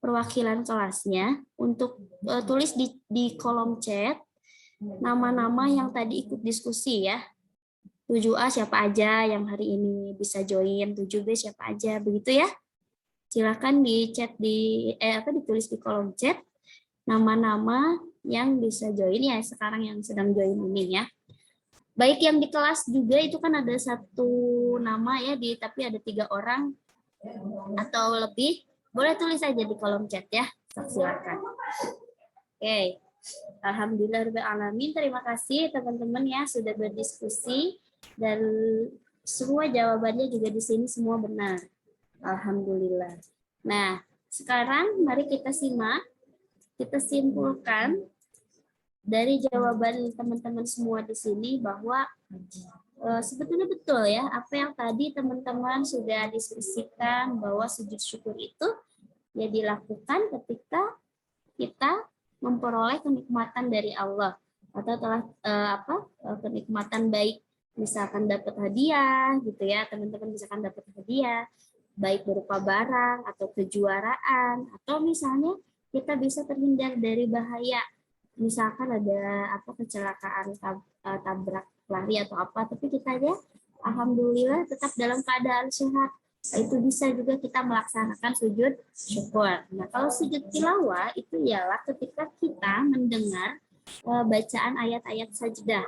perwakilan kelasnya untuk tulis di kolom chat nama-nama yang tadi ikut diskusi ya. 7A siapa aja yang hari ini bisa join, 7B siapa aja, begitu ya. Silakan di chat ditulis di kolom chat nama-nama yang bisa join ya sekarang yang sedang join ini ya. Baik yang di kelas juga itu kan ada 1 nama ya tapi ada 3 orang atau lebih, boleh tulis aja di kolom chat ya. Silakan. Oke. Alhamdulillahirrahmanirrahim. Terima kasih teman-teman ya sudah berdiskusi dan semua jawabannya juga di sini semua benar. Alhamdulillah. Nah, sekarang mari kita simak, kita simpulkan dari jawaban teman-teman semua di sini bahwa sebetulnya betul ya apa yang tadi teman-teman sudah diskusikan bahwa sujud syukur itu ya dilakukan ketika kita memperoleh kenikmatan dari Allah atau telah kenikmatan baik misalkan dapat hadiah gitu ya, teman-teman misalkan dapat hadiah baik berupa barang atau kejuaraan, atau misalnya kita bisa terhindar dari bahaya, misalkan ada apa kecelakaan tabrak lari atau apa, tapi kita aja alhamdulillah tetap dalam keadaan sehat. Itu bisa juga kita melaksanakan sujud syukur. Nah, kalau sujud tilawah itu ialah ketika kita mendengar bacaan ayat-ayat sajdah.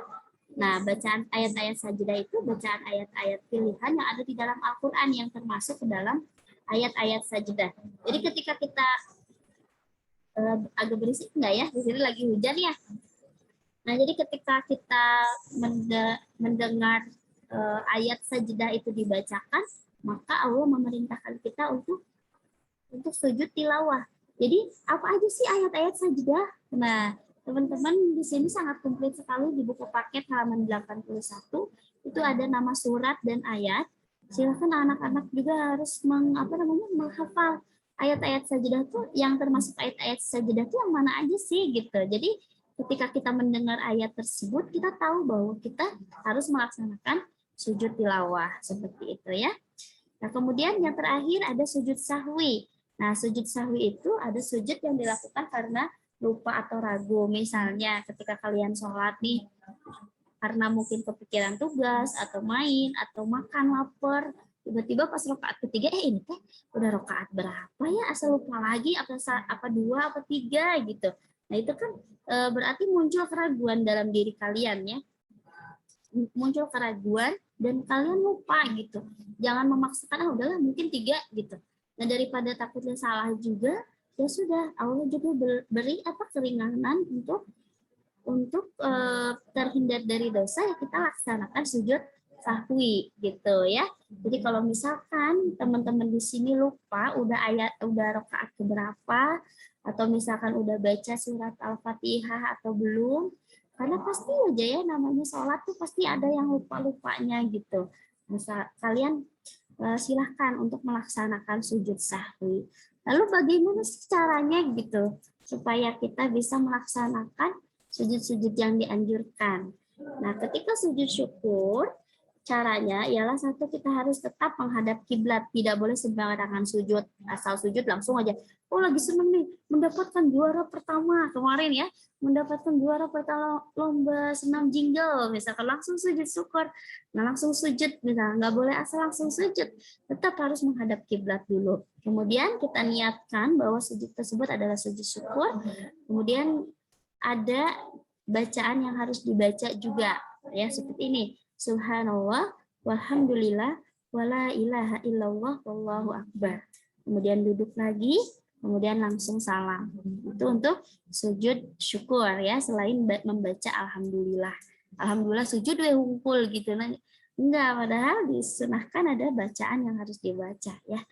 Nah, bacaan ayat-ayat sajdah itu bacaan ayat-ayat pilihan yang ada di dalam Al-Quran yang termasuk ke dalam ayat-ayat sajdah. Jadi ketika kita agak berisik enggak ya? Di sini lagi hujan ya. Nah, jadi ketika kita mendengar ayat sajdah itu dibacakan, maka Allah memerintahkan kita untuk sujud tilawah. Jadi apa aja sih ayat-ayat sajdah? Nah, teman-teman di sini sangat komplit sekali di buku paket halaman 81 itu ada nama surat dan ayat. Silakan anak-anak juga harus menghafal ayat-ayat sajdah tuh, yang termasuk ayat-ayat sajdah tuh yang mana aja sih gitu. Jadi ketika kita mendengar ayat tersebut, kita tahu bahwa kita harus melaksanakan sujud tilawah seperti itu ya. Nah, kemudian yang terakhir ada sujud sahwi. Nah, sujud sahwi itu ada sujud yang dilakukan karena lupa atau ragu. Misalnya ketika kalian sholat nih, karena mungkin kepikiran tugas atau main atau makan lapar, tiba-tiba pas rakaat ketiga ini teh udah rakaat berapa ya, asal lupa lagi apa 2 apa 3 gitu. Nah, itu kan berarti muncul keraguan dalam diri kalian ya. Muncul keraguan dan kalian lupa gitu. Jangan memaksakan udahlah mungkin 3 gitu. Nah, daripada takutnya salah juga, ya sudah, Allah juga beri keringanan untuk terhindar dari dosa, ya kita laksanakan sujud sahwi gitu ya. Jadi kalau misalkan teman-teman di sini lupa udah rakaat keberapa, atau misalkan udah baca surat Al-Fatihah atau belum, karena pasti aja ya namanya sholat tuh pasti ada yang lupa-lupanya gitu. Misal kalian silahkan untuk melaksanakan sujud sahwi. Lalu bagaimana caranya gitu supaya kita bisa melaksanakan sujud-sujud yang dianjurkan? Nah, ketika sujud syukur, caranya ialah satu, kita harus tetap menghadap kiblat, tidak boleh sembarangan sujud, asal sujud langsung aja. Oh, lagi seneng nih mendapatkan juara pertama kemarin ya, mendapatkan juara pertama lomba senam jingle, misalkan langsung sujud syukur. Nah, langsung sujud, misalnya nggak boleh asal langsung sujud, tetap harus menghadap kiblat dulu. Kemudian kita niatkan bahwa sujud tersebut adalah sujud syukur. Kemudian ada bacaan yang harus dibaca juga ya, seperti ini. Subhanallah, walhamdulillah, wala ilaha illallah, wallahu akbar. Kemudian duduk lagi, kemudian langsung salam. Itu untuk sujud syukur ya, selain membaca alhamdulillah. Alhamdulillah sujud hungkul gitu. Nah, enggak, padahal disunahkan ada bacaan yang harus dibaca ya.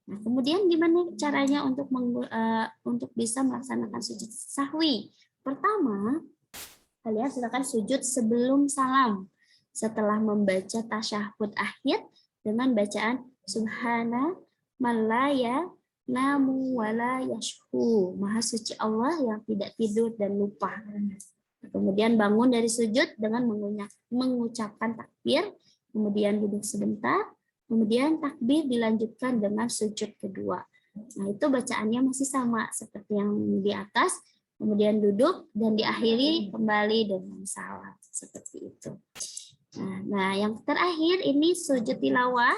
Nah, kemudian gimana caranya untuk bisa melaksanakan sujud sahwi? Pertama, kalian silakan sujud sebelum salam. Setelah membaca tasyahud akhir dengan bacaan subhana malaya namu wala yashhu, maha suci Allah yang tidak tidur dan lupa. Kemudian bangun dari sujud dengan mengucapkan takbir, kemudian duduk sebentar, kemudian takbir dilanjutkan dengan sujud kedua. Nah, itu bacaannya masih sama seperti yang di atas, kemudian duduk dan diakhiri kembali dengan salam seperti itu. Nah, yang terakhir ini sujud tilawah.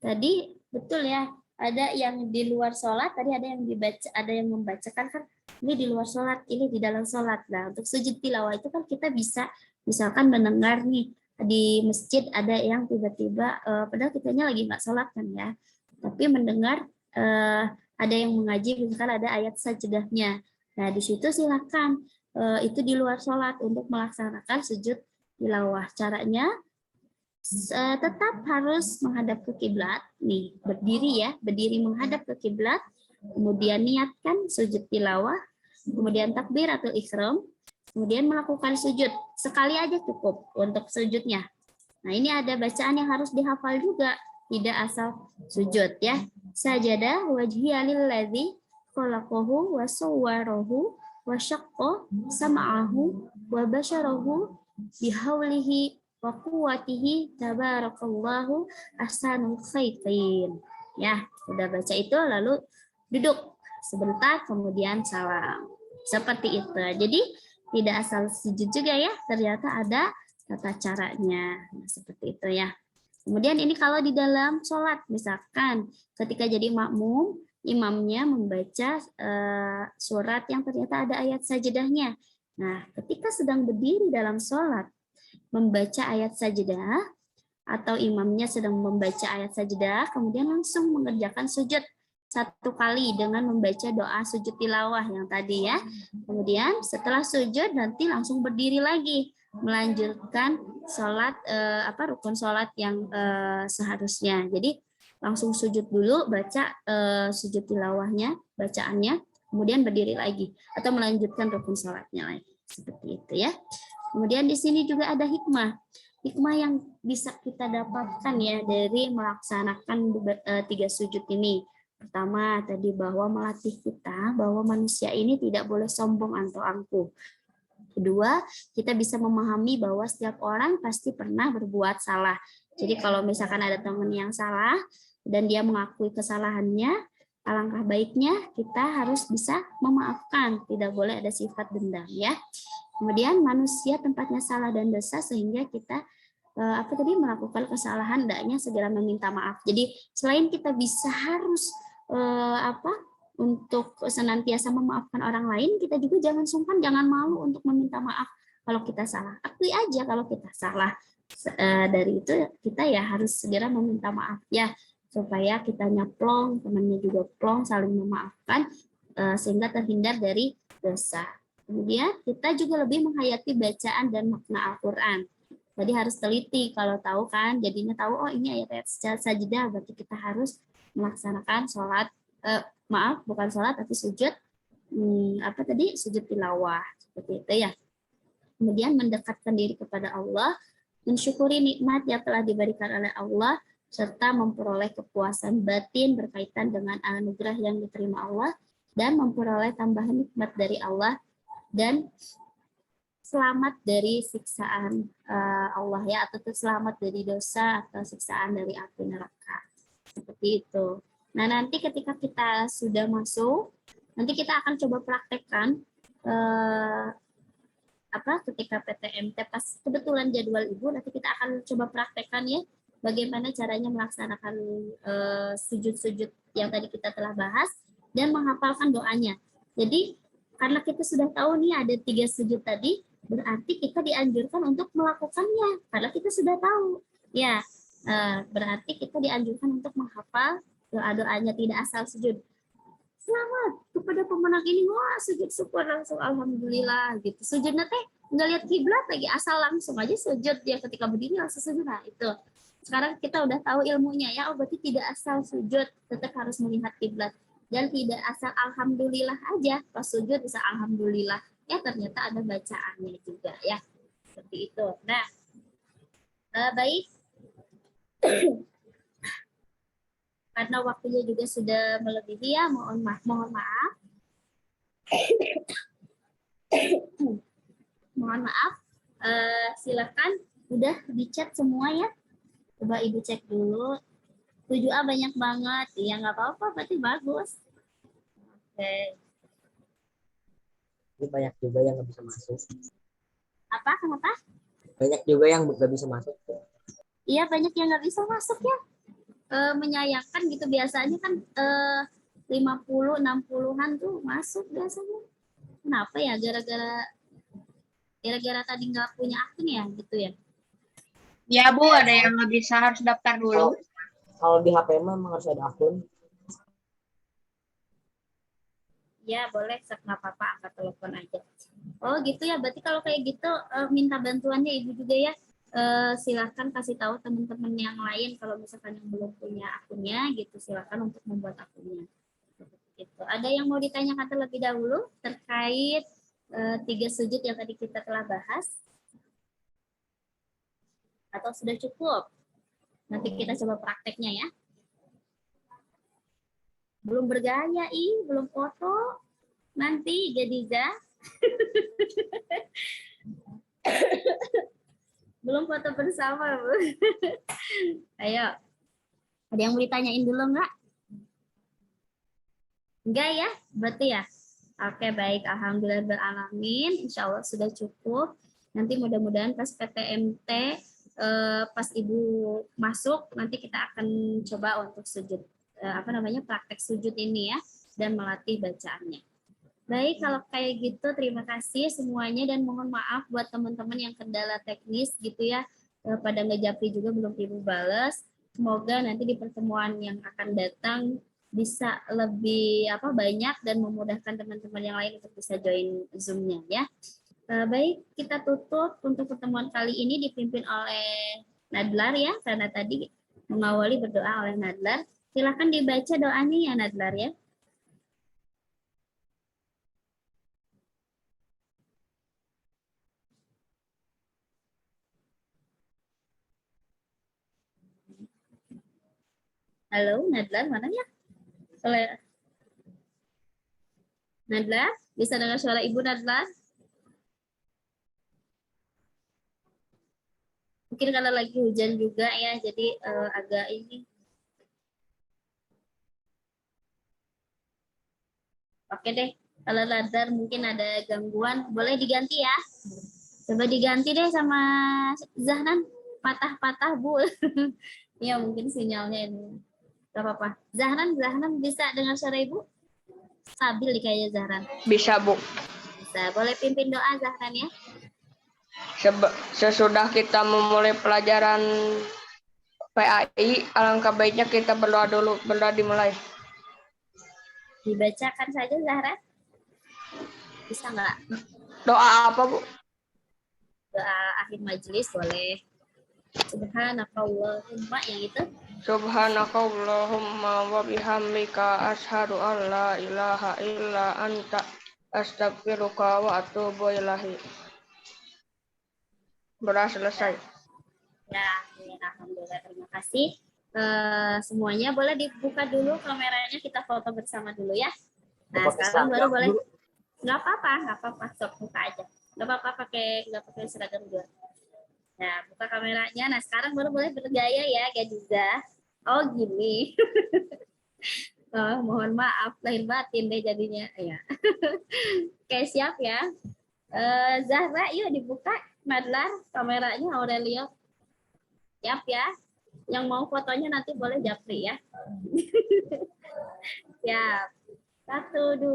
Tadi betul ya, ada yang di luar sholat, tadi ada yang dibaca, ada yang membacakan kan, ini di luar sholat, ini di dalam sholat. Nah, untuk sujud tilawah itu kan kita bisa misalkan mendengar nih di masjid ada yang tiba-tiba padahal kitanya lagi nggak sholat kan ya, tapi mendengar ada yang mengaji, misalkan ada ayat sajdahnya. Nah, di situ silakan itu di luar sholat untuk melaksanakan sujud tilawah. Caranya tetap harus menghadap ke kiblat, nih berdiri ya, berdiri menghadap ke kiblat, kemudian niatkan sujud tilawah, kemudian takbir atau ihram, kemudian melakukan sujud. Sekali aja cukup untuk sujudnya. Nah, ini ada bacaan yang harus dihafal juga, tidak asal sujud ya. Sajada wajhiya lilladzi khalaqahu wa sawwarahu wa syaqqa sam'ahu wa basyarahu bihaulihi wa quwwatihi tabarakallahu ahsanul khaiqin. Ya, udah baca itu lalu duduk sebentar kemudian salam. Seperti itu. Jadi tidak asal sujud juga ya, ternyata ada tata caranya. Nah, seperti itu ya. Kemudian ini kalau di dalam sholat, misalkan ketika jadi makmum, imamnya membaca surat yang ternyata ada ayat sajadahnya. Nah, ketika sedang berdiri dalam sholat, membaca ayat sajdah, atau imamnya sedang membaca ayat sajdah, kemudian langsung mengerjakan sujud 1 kali dengan membaca doa sujud tilawah yang tadi ya. Kemudian setelah sujud nanti langsung berdiri lagi, melanjutkan sholat rukun sholat yang seharusnya. Jadi langsung sujud dulu, baca sujud tilawahnya, bacaannya, kemudian berdiri lagi atau melanjutkan rukun sholatnya lagi. Seperti itu ya. Kemudian di sini juga ada hikmah yang bisa kita dapatkan ya dari melaksanakan 3 sujud ini. Pertama tadi bahwa melatih kita bahwa manusia ini tidak boleh sombong atau angkuh. Kedua, kita bisa memahami bahwa setiap orang pasti pernah berbuat salah. Jadi kalau misalkan ada teman yang salah dan dia mengakui kesalahannya, alangkah baiknya kita harus bisa memaafkan, tidak boleh ada sifat dendam ya. Kemudian manusia tempatnya salah dan dosa sehingga kita melakukan kesalahan hendaknya segera meminta maaf. Jadi selain kita bisa harus untuk senantiasa memaafkan orang lain, kita juga jangan sungkan, jangan malu untuk meminta maaf kalau kita salah. Akui aja kalau kita salah. Dari itu kita ya harus segera meminta maaf ya, supaya kitanya plong, temannya juga plong, saling memaafkan sehingga terhindar dari dosa. Kemudian kita juga lebih menghayati bacaan dan makna Al-Quran. Jadi harus teliti kalau tahu kan, jadinya tahu oh ini ayat-ayat sajdah, berarti kita harus melaksanakan sholat, bukan sholat tapi sujud, sujud tilawah seperti itu ya. Kemudian mendekatkan diri kepada Allah, mensyukuri nikmat yang telah diberikan oleh Allah, serta memperoleh kepuasan batin berkaitan dengan anugerah yang diterima Allah, dan memperoleh tambahan nikmat dari Allah, dan selamat dari siksaan Allah ya, atau selamat dari dosa atau siksaan dari api neraka. Seperti itu. Nah, nanti ketika kita sudah masuk, nanti kita akan coba praktekkan ketika PTMT pas kebetulan jadwal Ibu, nanti kita akan coba praktekkan ya bagaimana caranya melaksanakan sujud-sujud yang tadi kita telah bahas dan menghafalkan doanya. Jadi karena kita sudah tahu nih ada 3 sujud tadi, berarti kita dianjurkan untuk melakukannya karena kita sudah tahu ya. Berarti kita dianjurkan untuk menghafal doa-doanya, tidak asal sujud. Selamat kepada pemenang ini, wah sujud syukur langsung alhamdulillah gitu. Sujudnya teh nggak lihat kiblat lagi, asal langsung aja sujud dia ketika berdiri langsung sujud. Nah itu sekarang kita udah tahu ilmunya ya. Oh berarti tidak asal sujud, tetap harus melihat kiblat. Dan tidak asal alhamdulillah aja, pas sujud bisa alhamdulillah. Ya ternyata ada bacaannya juga ya. Seperti itu. Nah, baik. Karena waktunya juga sudah melebihi ya, mohon maaf. Mohon maaf. Silakan udah di-chat semua ya. Coba Ibu cek dulu. 7A banyak banget. Ya nggak apa-apa, berarti bagus. Oke. Ini banyak juga yang nggak bisa masuk. Apa? Kenapa? Banyak juga yang nggak bisa masuk. Iya, banyak yang nggak bisa masuk ya. Menyayangkan gitu, biasanya kan 50, 60-an tuh masuk biasanya. Kenapa ya? Gara-gara tadi nggak punya akun ya gitu ya. Ya Bu, ada yang nggak bisa harus daftar dulu. Kalau di HP memang harus ada akun. Ya boleh, nggak apa-apa, angkat telepon aja. Oh gitu ya, berarti kalau kayak gitu minta bantuannya Ibu juga ya. Silakan kasih tahu teman-teman yang lain kalau misalkan yang belum punya akunnya gitu, silakan untuk membuat akunnya. Gitu. Ada yang mau ditanyakan terlebih dahulu terkait 3 sujud yang tadi kita telah bahas? Atau sudah cukup? Nanti kita coba prakteknya ya. Belum bergaya, belum foto. Nanti Jadiza. Belum foto bersama, Bu. Ayo. Ada yang mau ditanyain dulu nggak? Enggak ya? Berarti ya? Oke, baik. Alhamdulillahirrahmanirrahim. Insya Allah sudah cukup. Nanti mudah-mudahan pas PTMT, pas Ibu masuk, nanti kita akan coba untuk sujud. Praktek sujud ini ya. Dan melatih bacaannya. Baik, kalau kayak gitu terima kasih semuanya dan mohon maaf buat teman-teman yang kendala teknis gitu ya. Pada ngejapri juga belum Ibu balas. Semoga nanti di pertemuan yang akan datang bisa lebih banyak dan memudahkan teman-teman yang lain untuk bisa join Zoom-nya ya. Baik, kita tutup untuk pertemuan kali ini dipimpin oleh Nadlar ya, karena tadi mengawali berdoa oleh Nadlar. Silakan dibaca doanya ya Nadlar ya. Halo, Nadlar, mana ya? Nadlar, bisa dengar suara Ibu Nadlar? Mungkin kalau lagi hujan juga ya, jadi agak ini. Oke deh, kalau Nadlar mungkin ada gangguan, boleh diganti ya. Coba diganti deh sama Zahnan, patah-patah Bu. Ya mungkin sinyalnya ini. Gak apa-apa. Zahran bisa dengar suara Ibu? Stabil nih kayaknya Zahran. Bisa, Bu. Bisa. Boleh pimpin doa Zahran ya? Sesudah kita memulai pelajaran PAI, alangkah baiknya kita berdoa dulu, berdoa dimulai. Dibacakan saja Zahran? Bisa nggak? Doa apa, Bu? Doa akhir majelis boleh. Subhanakallahumma yang itu. Subhanakallahumma wa bihamdika asyhadu an la ilaha illa anta astaghfiruka wa atubu ilaik. Doa selesai. Ya, alhamdulillah terima kasih. Semuanya boleh dibuka dulu kameranya, kita foto bersama dulu ya. Nah, sekarang baru boleh. Nggak apa-apa, sok buka aja. Nggak pakai seragam juga. Nah, buka kameranya. Nah, sekarang baru boleh bergaya ya, Gadiza. Oh, gini. Oh, mohon maaf, lahir batin deh jadinya. Ya. Oke, siap ya. Zahra, yuk dibuka. Nadlar, kameranya Aurelio. Siap ya. Yang mau fotonya nanti boleh japri ya. Siap. 1, 2.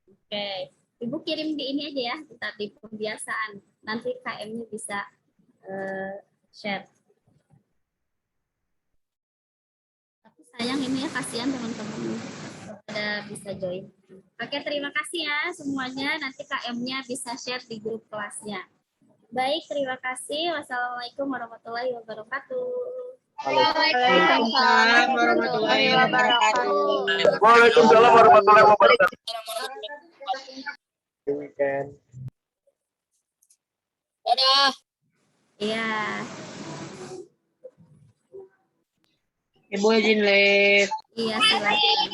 Oke. Ibu kirim di ini aja ya, kita di pembiasaan. Nanti KM-nya bisa share. Tapi sayang ini ya, kasihan teman-teman pada bisa join. Oke, terima kasih ya semuanya. Nanti KM-nya bisa share di grup kelasnya. Baik, terima kasih. Wassalamualaikum warahmatullahi wabarakatuh. Waalaikumsalam warahmatullahi wabarakatuh. Waalaikumsalam warahmatullahi wabarakatuh. Dadah. Iya. Ibu izin live. Iya, silakan.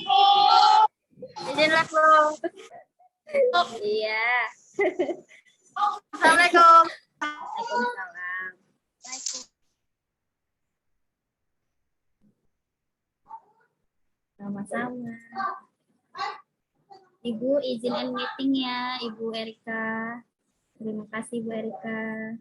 Izin live dong. Iya. Assalamualaikum. Waalaikumsalam. Sama-sama. Ibu izin end meeting ya, Ibu Erika. Terima kasih Bu Erika.